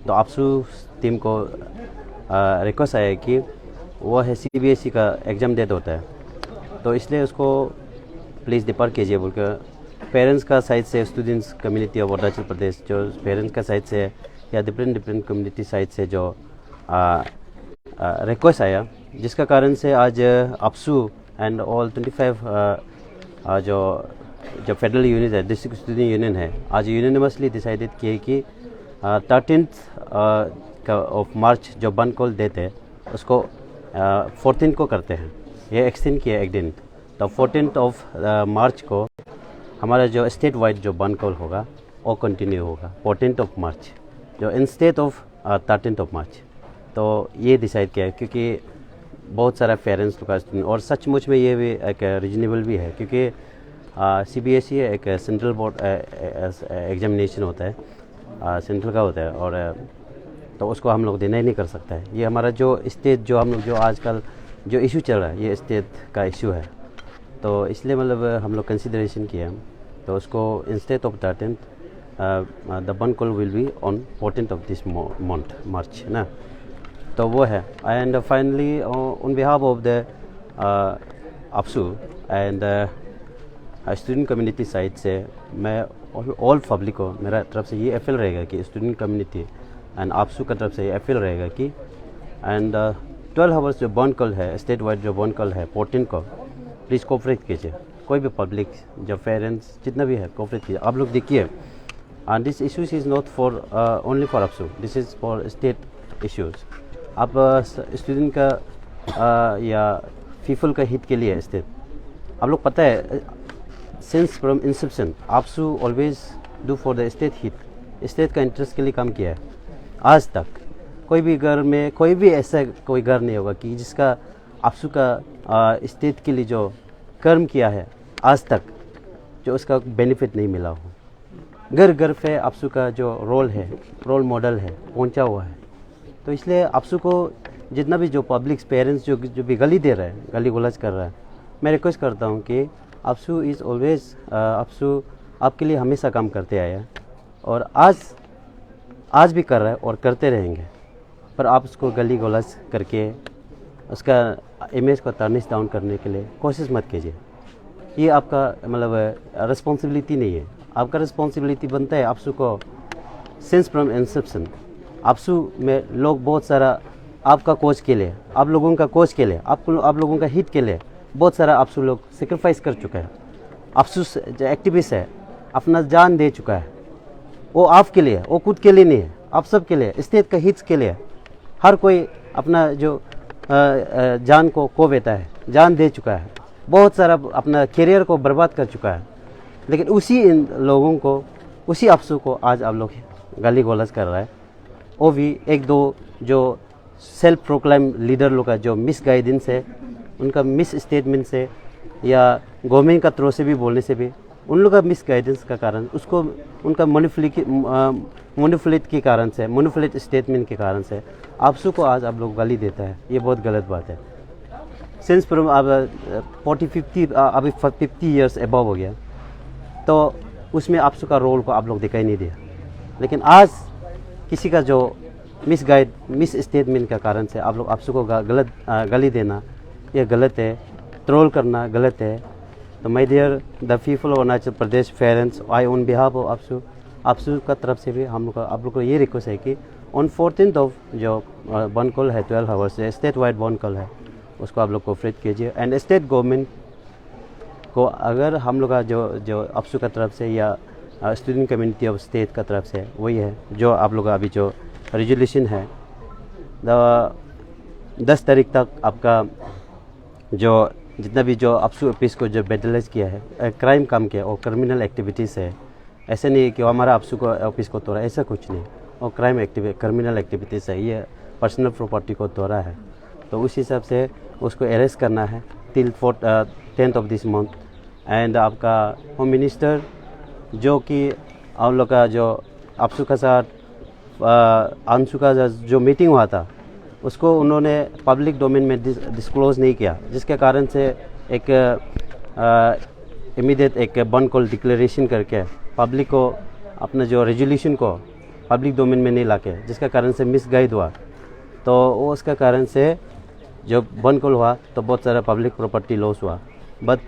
तो आपसू टीम को रिक्वेस्ट आया कि वो है CBSE का एग्ज़ाम डेट होता है, तो इसलिए उसको प्लीज़ डिपर कीजिए बोलकर पेरेंट्स का साइड से, स्टूडेंट्स कम्युनिटी ऑफ अरुणाचल प्रदेश जो पेरेंट्स का साइड से या डिफरेंट कम्युनिटी साइड से जो रिक्वेस्ट आया, जिसका कारण से आज आपसू एंड ऑल 25 जो फेडरल यूनियन है, डिस्ट्रिक्ट स्टूडेंट यूनियन है, आज यूनिवर्सली डिसाइडेड किए कि 13 ऑफ मार्च जो बंद कॉल डेट है उसको 14 को करते हैं, ये एक्सटेंड किया एक दिन। तो 14 ऑफ मार्च को हमारा जो स्टेट वाइड जो बंद कॉल होगा वो कंटिन्यू होगा 14 ऑफ मार्च जो इंस्टेड ऑफ 13 ऑफ मार्च। तो ये डिसाइड किया है क्योंकि बहुत सारा पेरेंट्स का स्टूडेंट, और सचमुच में ये भी एक रीजनेबल भी है क्योंकि CBSE एक सेंट्रल बोर्ड एग्जामिनेशन होता है, सेंट्रल का होता है, और तो उसको हम लोग डिनाई नहीं कर सकता है। ये हमारा जो स्टेट जो हम लोग जो आजकल जो इशू चल रहा है ये स्टेट का इशू है, तो इसलिए मतलब हम लोग कंसिडरेशन किया, तो उसको instead of 13 the bandh call will be on 14 of this month March ना, तो वो है। And finally on behalf of the APSU and student community side से मैं ऑल पब्लिक को मेरा तरफ से ये अपील रहेगा कि स्टूडेंट कम्युनिटी एंड आपसू का तरफ से ये अपील रहेगा कि एंड 12 आवर्स जो बंद कॉल है, स्टेट वाइड जो बंद कॉल है 14 को, प्लीज़ कोऑपरेट कीजिए, कोई भी पब्लिक जो पेरेंट्स जितना भी है कोऑपरेट कीजिए। आप लोग देखिए and this issues is not for only for AAPSU, this is for state issues. आप स्टूडेंट का या पीपल का हित के लिए स्टेट, आप लोग पता है since from Inception AAPSU always do for the state हित, स्टेट का इंटरेस्ट के लिए काम किया है। आज तक कोई भी घर में कोई भी ऐसा कोई घर नहीं होगा कि जिसका आपसू का स्टेट के लिए जो कर्म किया है आज तक जो उसका बेनिफिट नहीं मिला हो। घर घर पे आपसू का जो रोल है, रोल मॉडल है, पहुंचा हुआ है। तो इसलिए आपसू को जितना भी जो पब्लिक पेरेंट्स जो भी गाली दे रहा है, गाली गुलाज कर रहा है, मैं रिक्वेस्ट करता हूँ कि आपसू इज़ ऑलवेज, आपसू आपके लिए हमेशा काम करते आया है और आज भी कर रहा है और करते रहेंगे, पर आप उसको गाली गुलाज करके उसका इमेज को टर्निश डाउन करने के लिए कोशिश मत कीजिए। ये आपका मतलब रिस्पॉन्सिबिलिटी नहीं है, आपका रिस्पॉन्सिबिलिटी बनता है आपसू को सिंस फ्रॉम इंसेप्शन। आपसू में लोग बहुत सारा आपका कोच के लिए, आप लोगों का कोच के लिए, आप लोगों का हित के लिए बहुत सारा आपसू लोग सेक्रीफाइस कर चुका है। आपसू जो एक्टिविस्ट है अपना जान दे चुका है, वो आपके लिए, वो खुद के लिए नहीं है, आप सब के लिए, स्टेट का हित के लिए हर कोई अपना जो जान को खो देता है, जान दे चुका है, बहुत सारा अपना करियर को बर्बाद कर चुका है। लेकिन उसी इन लोगों को, उसी आपसू को आज आप लोग गाली गलौज कर रहा है। वो भी एक दो जो सेल्फ प्रोक्लाइम लीडर लोग का जो मिस गाइडेंस है, उनका मिस स्टेटमेंट से या गवर्नमेंट का थ्रू से भी बोलने से भी उन लोग का मिस गाइडेंस का कारण, उसको उनका मोनिफुलेट के कारण से, मोनिफुलेट स्टेटमेंट के कारण से आपसू को आज आप लोग गाली देता है। ये बहुत गलत बात है। सिंस फ्रॉम अब 40-50 अभी 50 ईयर्स एबव हो गया, तो उसमें आपसू का रोल को आप लोग दिखाई नहीं दिया। लेकिन आज किसी का जो मिस स्टेटमेंट का कारण से आप लोग आपसू को गलत गाली देना, ये गलत है। ट्रोल करना गलत है। तो my dear the people of Arunachal Pradesh parents, I on behalf of APSU का तरफ से भी हम लोग का आप लोग को ये रिक्वेस्ट है कि ऑन 14 ऑफ जो बंद कॉल है 12 आवर्स से स्टेट वाइड बंद कॉल है, उसको आप लोग कोऑपरेट कीजिए। एंड स्टेट गवर्नमेंट को अगर हम लोग का जो आपसू का तरफ से या स्टूडेंट कम्युनिटी ऑफ स्टेट का तरफ से वही है जो आप लोग का अभी जो रेजोल्यूशन है 10 तारीख तक आपका जो जितना भी जो आपसू ऑफिस को जो बेटलाइज किया है, क्राइम काम किया और क्रिमिनल एक्टिविटीज़ है। ऐसे नहीं है कि हमारा आपसू को ऑफिस को तोड़ा, ऐसा कुछ नहीं। और क्रिमिनल एक्टिविटीज़ है, ये पर्सनल प्रॉपर्टी को तोड़ा है। तो उस हिसाब से उसको अरेस्ट करना है till 10th of this month. And आपका होम मिनिस्टर जो कि आप लोग का जो आपसू का साथ आंसू का जो मीटिंग हुआ था उसको उन्होंने पब्लिक डोमेन में डिस्क्लोज नहीं किया, जिसके कारण से एक इमीडिएट एक बंद कॉल डिक्लेरेशन करके पब्लिक को अपना जो रेजोल्यूशन को पब्लिक डोमेन में नहीं लाके, जिसका कारण से मिसगाइड हुआ, तो वो उसका कारण से जब बंद कॉल हुआ तो बहुत सारा पब्लिक प्रॉपर्टी लॉस हुआ। बट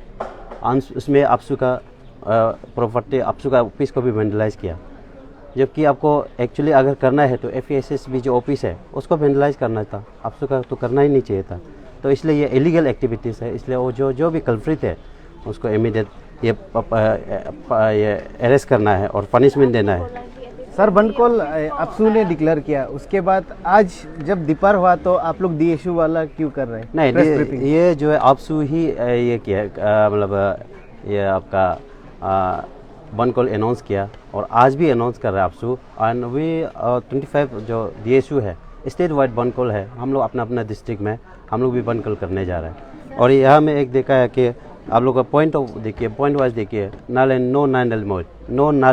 उसमें आपसू का प्रॉपर्टी, आपसू का ऑफिस को भी वेंडलाइज किया, जबकि आपको एक्चुअली अगर करना है तो FASS भी जो ऑफिस है उसको वेंडलाइज करना था, आपसू का तो करना ही नहीं चाहिए था। तो इसलिए ये इलीगल एक्टिविटीज़ है, इसलिए वो जो भी कल्प्रिट है उसको इमीडिएट ये अरेस्ट करना है और पनिशमेंट देना है। सर बंद कॉल अपसू ने डिक्लेयर किया, उसके बाद आज जब दीपार हुआ तो आप लोग DSU वाला क्यों कर रहे हैं? नहीं, ये जो है आपसू ही ये किया, मतलब ये आपका बंद कॉल अनाउंस किया और आज भी अनाउंस कर रहा है आपसू। एंड वी 25 जो DSU है स्टेट वाइड बंद कॉल है, हम लोग अपना अपना डिस्ट्रिक्ट में हम लोग भी बंद कॉल करने जा रहे हैं। और यहाँ में एक देखा है कि आप लोग का पॉइंट ऑफ देखिए, पॉइंट वाइज देखिए, null and no null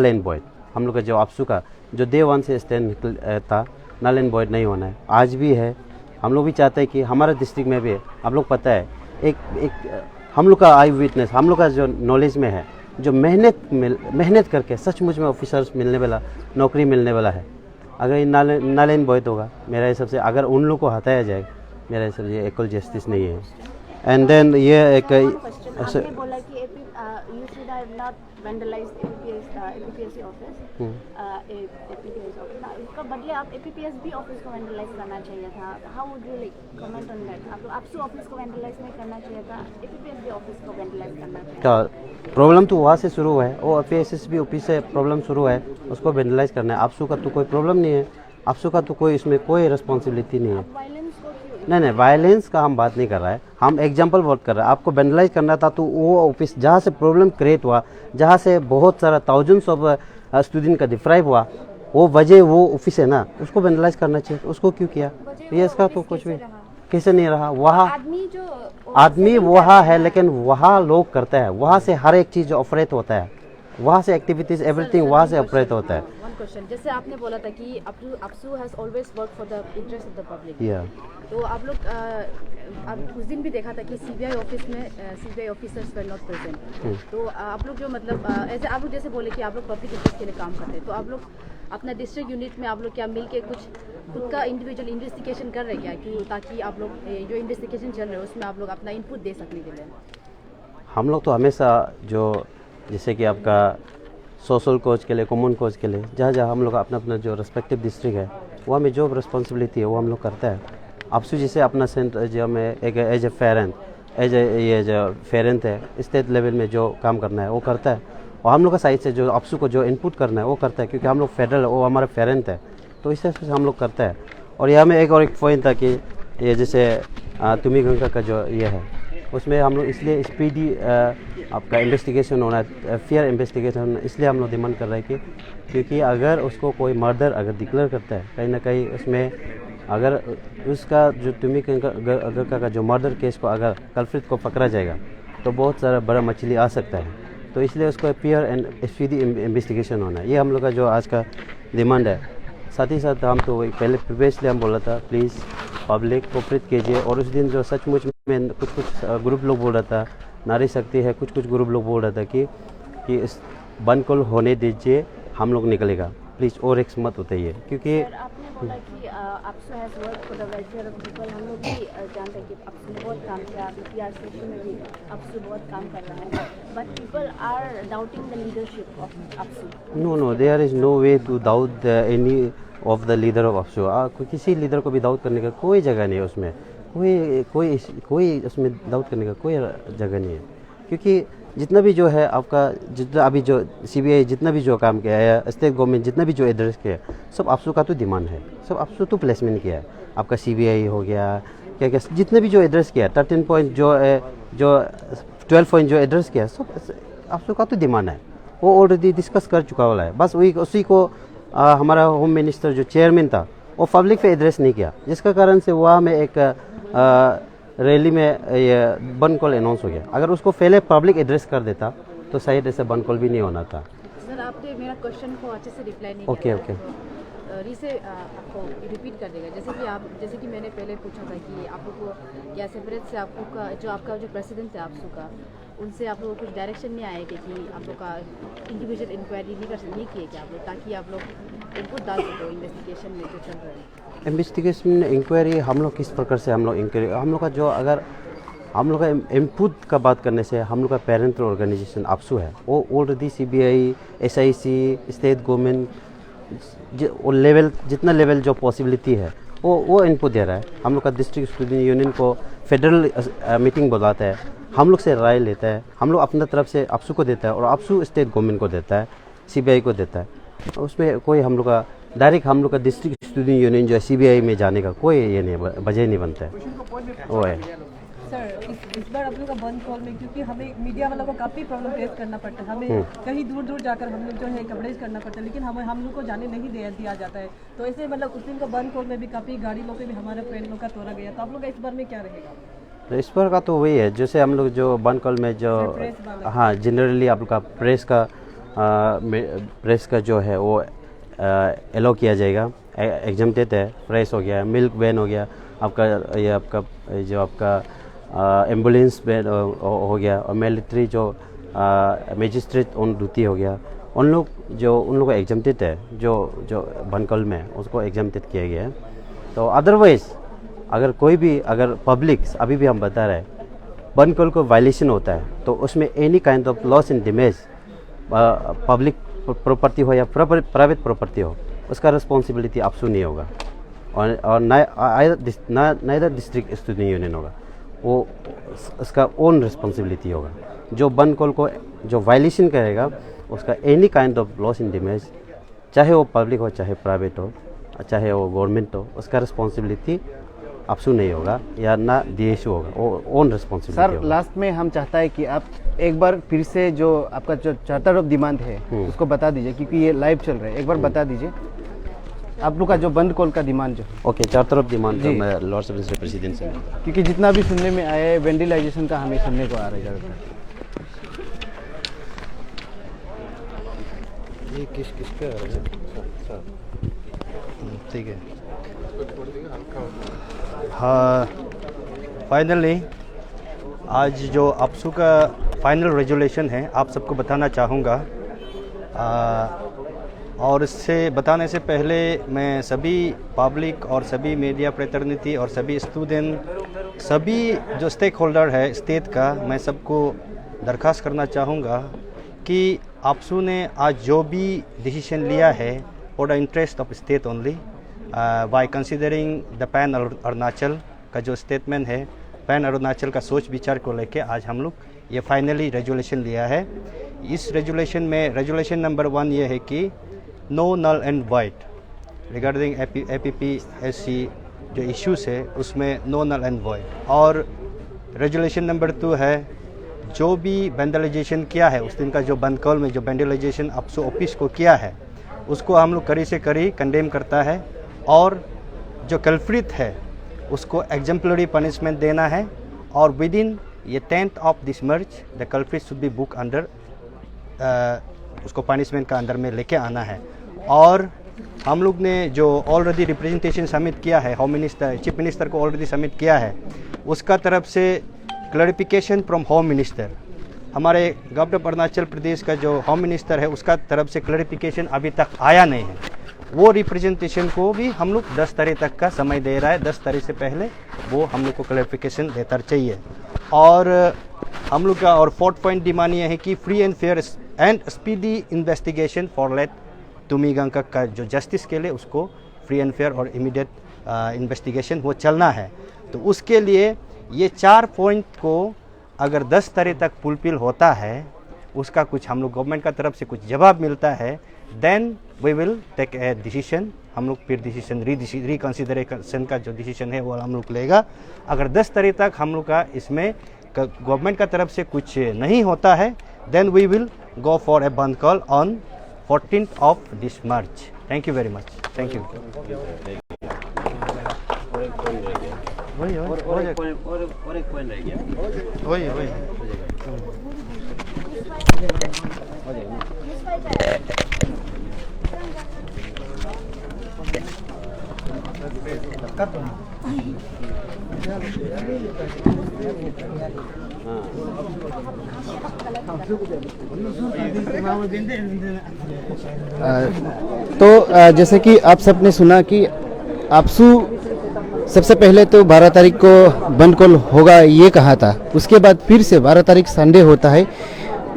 and void, हम लोग का जो आपसू का जो डे 1 से स्टैंड था, नल एंड वॉइड नहीं होना है, आज भी है। हम लोग भी चाहते हैं कि हमारे डिस्ट्रिक्ट में भी, आप लोग पता है, एक हम लोग का आई विटनेस, हम लोग का जो नॉलेज में है, जो मेहनत करके सचमुच में ऑफिसर्स मिलने वाला, नौकरी मिलने वाला है, अगर ये नल एंड वॉइड होगा, मेरा हिसाब से अगर उन लोग को हटाया जाए, मेरा हिसाब से इक्वल जस्टिस नहीं है। एंड देन ये एक आपने बोला कि you should have not vandalized APPSC office, APPS office. Now, इसका बदले आप APPS भी ऑफिस को vandalize करना चाहिए था। How would you like comment on that? आप आपसू ऑफिस को vandalize नहीं करना चाहिए था, APPS भी ऑफिस को vandalize करना चाहिए था। प्रॉब्लम तो वहाँ से शुरू है, वो FASS भी ऑफिस से प्रॉब्लम शुरू है, उसको वेंडलाइज करना है। आपसू का तो कोई प्रॉब्लम नहीं है, आपसू का तो कोई इसमें कोई रिस्पॉन्सिबिलिटी नहीं है। नहीं, वायलेंस का हम बात नहीं कर रहा है, हम एग्जांपल वर्क कर रहे हैं। आपको वेंडलाइज करना था तो वो ऑफिस जहाँ से प्रॉब्लम क्रिएट हुआ, जहाँ से बहुत सारा थाउजेंड्स ऑफ स्टूडेंट का डिफ्राइव हुआ, वो वजह वो ऑफिस है ना, उसको वेंडलाइज करना चाहिए। उसको क्यों किया? ये इसका तो कुछ भी कैसे नहीं रहा। वहाँ आदमी वहाँ है, लेकिन वहाँ लोग करते हैं, वहाँ से हर एक चीज़ ऑपरेट होता है, वहाँ से एक्टिविटीज एवरीथिंग वहाँ से ऑपरेट होता है। वन क्वेश्चन, जैसे आपने बोला था कि APSU has always work for the interest of the public, तो आप लोग आप उस दिन भी देखा था कि CBI ऑफिस में CBI officers were not present, तो आप लोग जो मतलब ऐसे आप लोग जैसे बोले कि आप लोग पब्लिक इंटरेस्ट के लिए काम करते हैं, तो आप लोग अपना डिस्ट्रिक्ट यूनिट में आप लोग क्या मिल के कुछ खुद का इंडिविजुअल इन्वेस्टिगेशन कर रहे हैं क्या, कि ताकि आप लोग जो इन्वेस्टिगेशन चल रहे हैं उसमें आप लोग अपना इनपुट दे सकने के लिए? हम लोग तो हमेशा जो जैसे कि आपका सोशल कोच के लिए, कॉमन कोच के लिए, जहाँ जहाँ हम लोग अपना अपना जो रेस्पेक्टिव डिस्ट्रिक्ट है वहाँ में जो रिस्पॉन्सिबिलिटी है वो हम लोग करते हैं। आपसू जैसे अपना सेंटर जो में एक एज ए फेरेंट है, स्टेट लेवल में जो काम करना है वो करता है, और हम लोग का साइड से जो आपसू को जो इनपुट करना है वो करता है, क्योंकि हम लोग फेडरल, वो हमारा फेरेंट है, तो इस तरह से हम लोग करते हैं। और यहाँ में एक और एक पॉइंट था कि ये जैसे तुमी गंगा का जो ये है, उसमें हम लोग इसलिए स्पीडी आपका इन्वेस्टिगेशन होना है, फेयर इन्वेस्टिगेशन, इसलिए हम लोग डिमांड कर रहे हैं कि क्योंकि अगर उसको कोई मर्डर अगर डिक्लेयर करता है कहीं ना कहीं, उसमें अगर उसका जो तुमी गंगा का जो मर्डर केस को अगर कल्प्रिट को पकड़ा जाएगा तो बहुत सारा बड़ा मछली आ सकता है, तो इसलिए उसको फेयर एंड स्पीडी इन्वेस्टिगेशन होना है, ये हम लोग का जो आज का डिमांड है। साथ ही साथ हम तो पहले प्रीवियसली हम बोला था प्लीज़ पब्लिक कोऑपरेट कीजिए, और उस दिन जो सचमुच में कुछ ग्रुप लोग बोल रहा था, नारी शक्ति है, कुछ ग्रुप लोग बोल रहा था कि इस बंद कॉल होने दीजिए, हम लोग निकलेगा, प्लीज़ और रिस्क मत उठाइए, क्योंकि आपने बोला कि APSU has work for the welfare of people. हम लोग भी जानते हैं कि आपसू ने बहुत काम किया, PRCC में भी आपसू बहुत काम कर रहा है, but people are doubting the leadership of APSU. No, there is no way to doubt any of the leader of APSU. किसी लीडर को भी डाउट करने का कोई जगह नहीं है, उसमें कोई उसमें डाउट करने का कोई जगह नहीं है, क्योंकि जितना भी जो है आपका, जितना अभी जो CBI जितना भी जो काम किया है, स्टेट गवर्नमेंट जितना भी जो एड्रेस किया है, सब आपसू का तो डिमांड है, सब आपसू तो प्लेसमेंट किया है। आपका CBI हो गया, क्या जितने भी जो एड्रेस किया है, 13 पॉइंट जो 12 पॉइंट जो एड्रेस किया है, सब आपसू का तो डिमांड है, वो ऑलरेडी डिस्कस कर चुका वाला है। बस वही उसी को हमारा होम मिनिस्टर जो चेयरमैन था वो पब्लिक पे एड्रेस नहीं किया, जिसका कारण से वहाँ में एक रैली में ये बंद कॉल अनाउंस हो गया। अगर उसको पहले पब्लिक एड्रेस कर देता तो शायद ऐसे बंद कॉल भी नहीं होना था। सर आपने मेरा क्वेश्चन को अच्छे से रिप्लाई नहीं किया। ओके रीसे आपको रिपीट कर देगा, जैसे कि मैंने पहले पूछा था कि आप लोग को क्या सेपरेट से आप लोग का जो आपका जो प्रेसिडेंट है आपसू का, उनसे आप लोगों को कुछ डायरेक्शन नहीं आया कि आप लोग का इंडिविजुअल इंक्वायरी नहीं किए क्या आप लोग, ताकि आप लोग इनपुट डाल सको इन्वेस्टिगेशन में जो चल रहा है? इन्वेस्टिगेशन इंक्वायरी हम लोग किस प्रकार से हम लोग इंक्वायरी, हम लोग का जो अगर हम लोग का इनपुट का बात करने से हम लोग का पेरेंटल ऑर्गेनाइजेशन आपसू है, वो already CBI, SIC, state government वो लेवल जितना लेवल जो पॉसिबिलिटी है वो इनपुट दे रहा है। हम लोग का डिस्ट्रिक्ट स्टूडेंट यूनियन को फेडरल मीटिंग बुलाता है, हम लोग से राय लेता है, हम लोग अपना तरफ से आपसू को देता है और आपसू स्टेट गवर्नमेंट को देता है, CBI को देता है। उसमें कोई हम लोग का डायरेक्ट हम लोग का डिस्ट्रिक्ट स्टूडेंट यूनियन जो है CBI में जाने का कोई ये नहीं वजह नहीं बनता है, वो है। सर इस बार आप लोग का बंद कॉल में, क्योंकि हमें मीडिया वालों को काफ़ी प्रॉब्लम फेस करना पड़ता है, हमें कहीं दूर दूर जाकर हम लोग जो है कवरेज करना पड़ता है, लेकिन हम लोग को जाने नहीं दिया जाता है। तो ऐसे मतलब उस दिन का बंद कॉल में भी काफ़ी गाड़ी लोग भी हमारे फ्रेंड लोग का तोड़ा गया, तो आप लोग का इस बार में क्या रहेगा? तो इस बार का तो वही है, जैसे हम लोग जो बंद कॉल में जो हाँ जनरली आप लोग का प्रेस का जो है वो एलो किया जाएगा, एग्जम्प्टेड है, प्रेस हो गया, मिल्क वैन हो गया, आपका जो आपका एम्बुलेंस वैन हो गया, और मिलिट्री जो मजिस्ट्रेट ऑन ड्यूटी हो गया, उन लोग को एग्जम्प्टेड है, जो बंद कॉल में उसको एग्जम्प्टेड किया गया है। तो अदरवाइज अगर कोई भी अगर पब्लिक अभी भी हम बता रहे हैं बंद कॉल को वायलेशन होता है, तो उसमें any kind of loss in damage public property हो या प्राइवेट प्रॉपर्टी हो, उसका रिस्पॉन्सिबिलिटी आपसू नहीं होगा, और नाइदर डिस्ट्रिक्ट स्टूडेंट यूनियन होगा, वो उसका ओन रिस्पॉन्सिबिलिटी होगा। जो बंद कॉल को जो वायलेशन करेगा उसका any kind of loss in damage, चाहे वो पब्लिक हो, चाहे प्राइवेट हो, चाहे वो गवर्नमेंट हो, उसका रिस्पॉन्सिबिलिटी आपसू नहीं होगा या ना DSU होगा, वो ओन रिस्पॉन्सिबिलिटी सर लास्ट में हम चाहता है कि आप एक बार फिर से जो आपका जो चार्टर ऑफ डिमांड है उसको बता दीजिए, क्योंकि ये लाइव चल रहा है, एक बार बता दीजिए आप लोग का जो बंद कॉल का डिमांड जो। ओके, चार्टर ऑफ डिमांड तो मैं लॉर्ड सब प्रेसिडेंट से, क्योंकि जितना भी सुनने में आया है वेंटिलाइजेशन का हमें सुनने को आ रहा है ज़्यादातर। ये किसका ठीक है। हाँ, फाइनली आज जो आपसू का फाइनल रेजुलेशन है आप सबको बताना चाहूँगा, और इससे बताने से पहले मैं सभी पब्लिक और सभी मीडिया प्रतिनिधि और सभी स्टूडेंट, सभी जो स्टेक होल्डर है स्टेट का, मैं सबको दरख्वास्त करना चाहूँगा कि आपसू ने आज जो भी डिसीजन लिया है for the interest of state only, by considering the pan Arunachal का जो स्टेटमेंट है, पैन अरुणाचल का सोच विचार को लेके आज हम लोग ये फाइनली रेजुलेशन लिया है। इस रेजुलेशन में रेजुलेशन नंबर 1 ये है कि no null and void regarding APPSC जो इश्यूज है उसमें नो नल एंड वाइट, और रेजुलेशन नंबर 2 है जो भी वेंडलाइजेशन किया है उस दिन का जो बंद कॉल में जो वेंडलाइजेशन आपसू ऑफिस को किया है उसको हम लोग कड़ी से कड़ी कंडेम करता है, और जो कल्प्रिट है उसको एग्जाम्पलरी पनिशमेंट देना है, और विद इन ये 10th of this March the culprit should be book under, उसको पनिशमेंट का अंदर में लेके आना है। और हम लोग ने जो ऑलरेडी रिप्रेजेंटेशन सबमिट किया है होम मिनिस्टर, चीफ मिनिस्टर को ऑलरेडी सबमिट किया है, उसका तरफ से क्लैरिफिकेशन फ्रॉम होम मिनिस्टर, हमारे गवर्नमेंट ऑफ अरुणाचल प्रदेश का जो होम मिनिस्टर है उसका तरफ से क्लैरिफिकेशन अभी तक आया नहीं है। वो रिप्रेजेंटेशन को भी हम लोग 10 तारीख तक का समय दे रहा है, 10 तारीख से पहले वो हम लोग को क्लैरिफिकेशन देता चाहिए। और हम लोग का और 4th पॉइंट डिमांड ये है कि free and fair and speedy investigation for late Tummi Gangkak का जो जस्टिस के लिए उसको फ्री एंड फेयर और इमीडिएट इन्वेस्टिगेशन वो चलना है। तो उसके लिए ये 4 पॉइंट को अगर 10 तारीख तक फुलफिल होता है, उसका कुछ हम लोग गवर्नमेंट का तरफ से कुछ जवाब मिलता है, then we will take a decision. हम लोग फिर डिसीजन रिकन्सिडरेशन का जो डिसीजन है वो हम लोग लेगा। अगर 10 तारीख तक हम लोग का इसमें गवर्नमेंट का तरफ से कुछ नहीं होता है, then we will go for a bandh call on 14th of this March. Thank you very much. Thank you. और एक पॉइंट रह गया, वही तो जैसे कि आप सबने सुना कि आपसू सबसे पहले तो 12 तारीख को बंद कॉल होगा ये कहा था, उसके बाद फिर से 12 तारीख संडे होता है,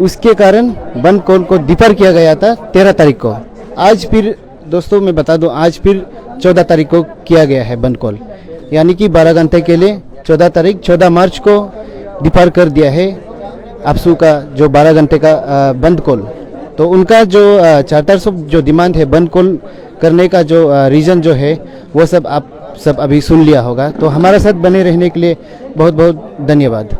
उसके कारण बंद कॉल को डिफर किया गया था 13 तारीख को। आज फिर दोस्तों मैं बता दूं, आज फिर 14 तारीख को किया गया है बंद कॉल, यानी कि 12 घंटे के लिए 14 मार्च को डिफर कर दिया है आपसू का जो 12 घंटे का बंद कॉल। तो उनका जो चार्टर जो डिमांड है बंद कॉल करने का जो रीज़न जो है वो सब आप सब अभी सुन लिया होगा। तो हमारे साथ बने रहने के लिए बहुत बहुत धन्यवाद।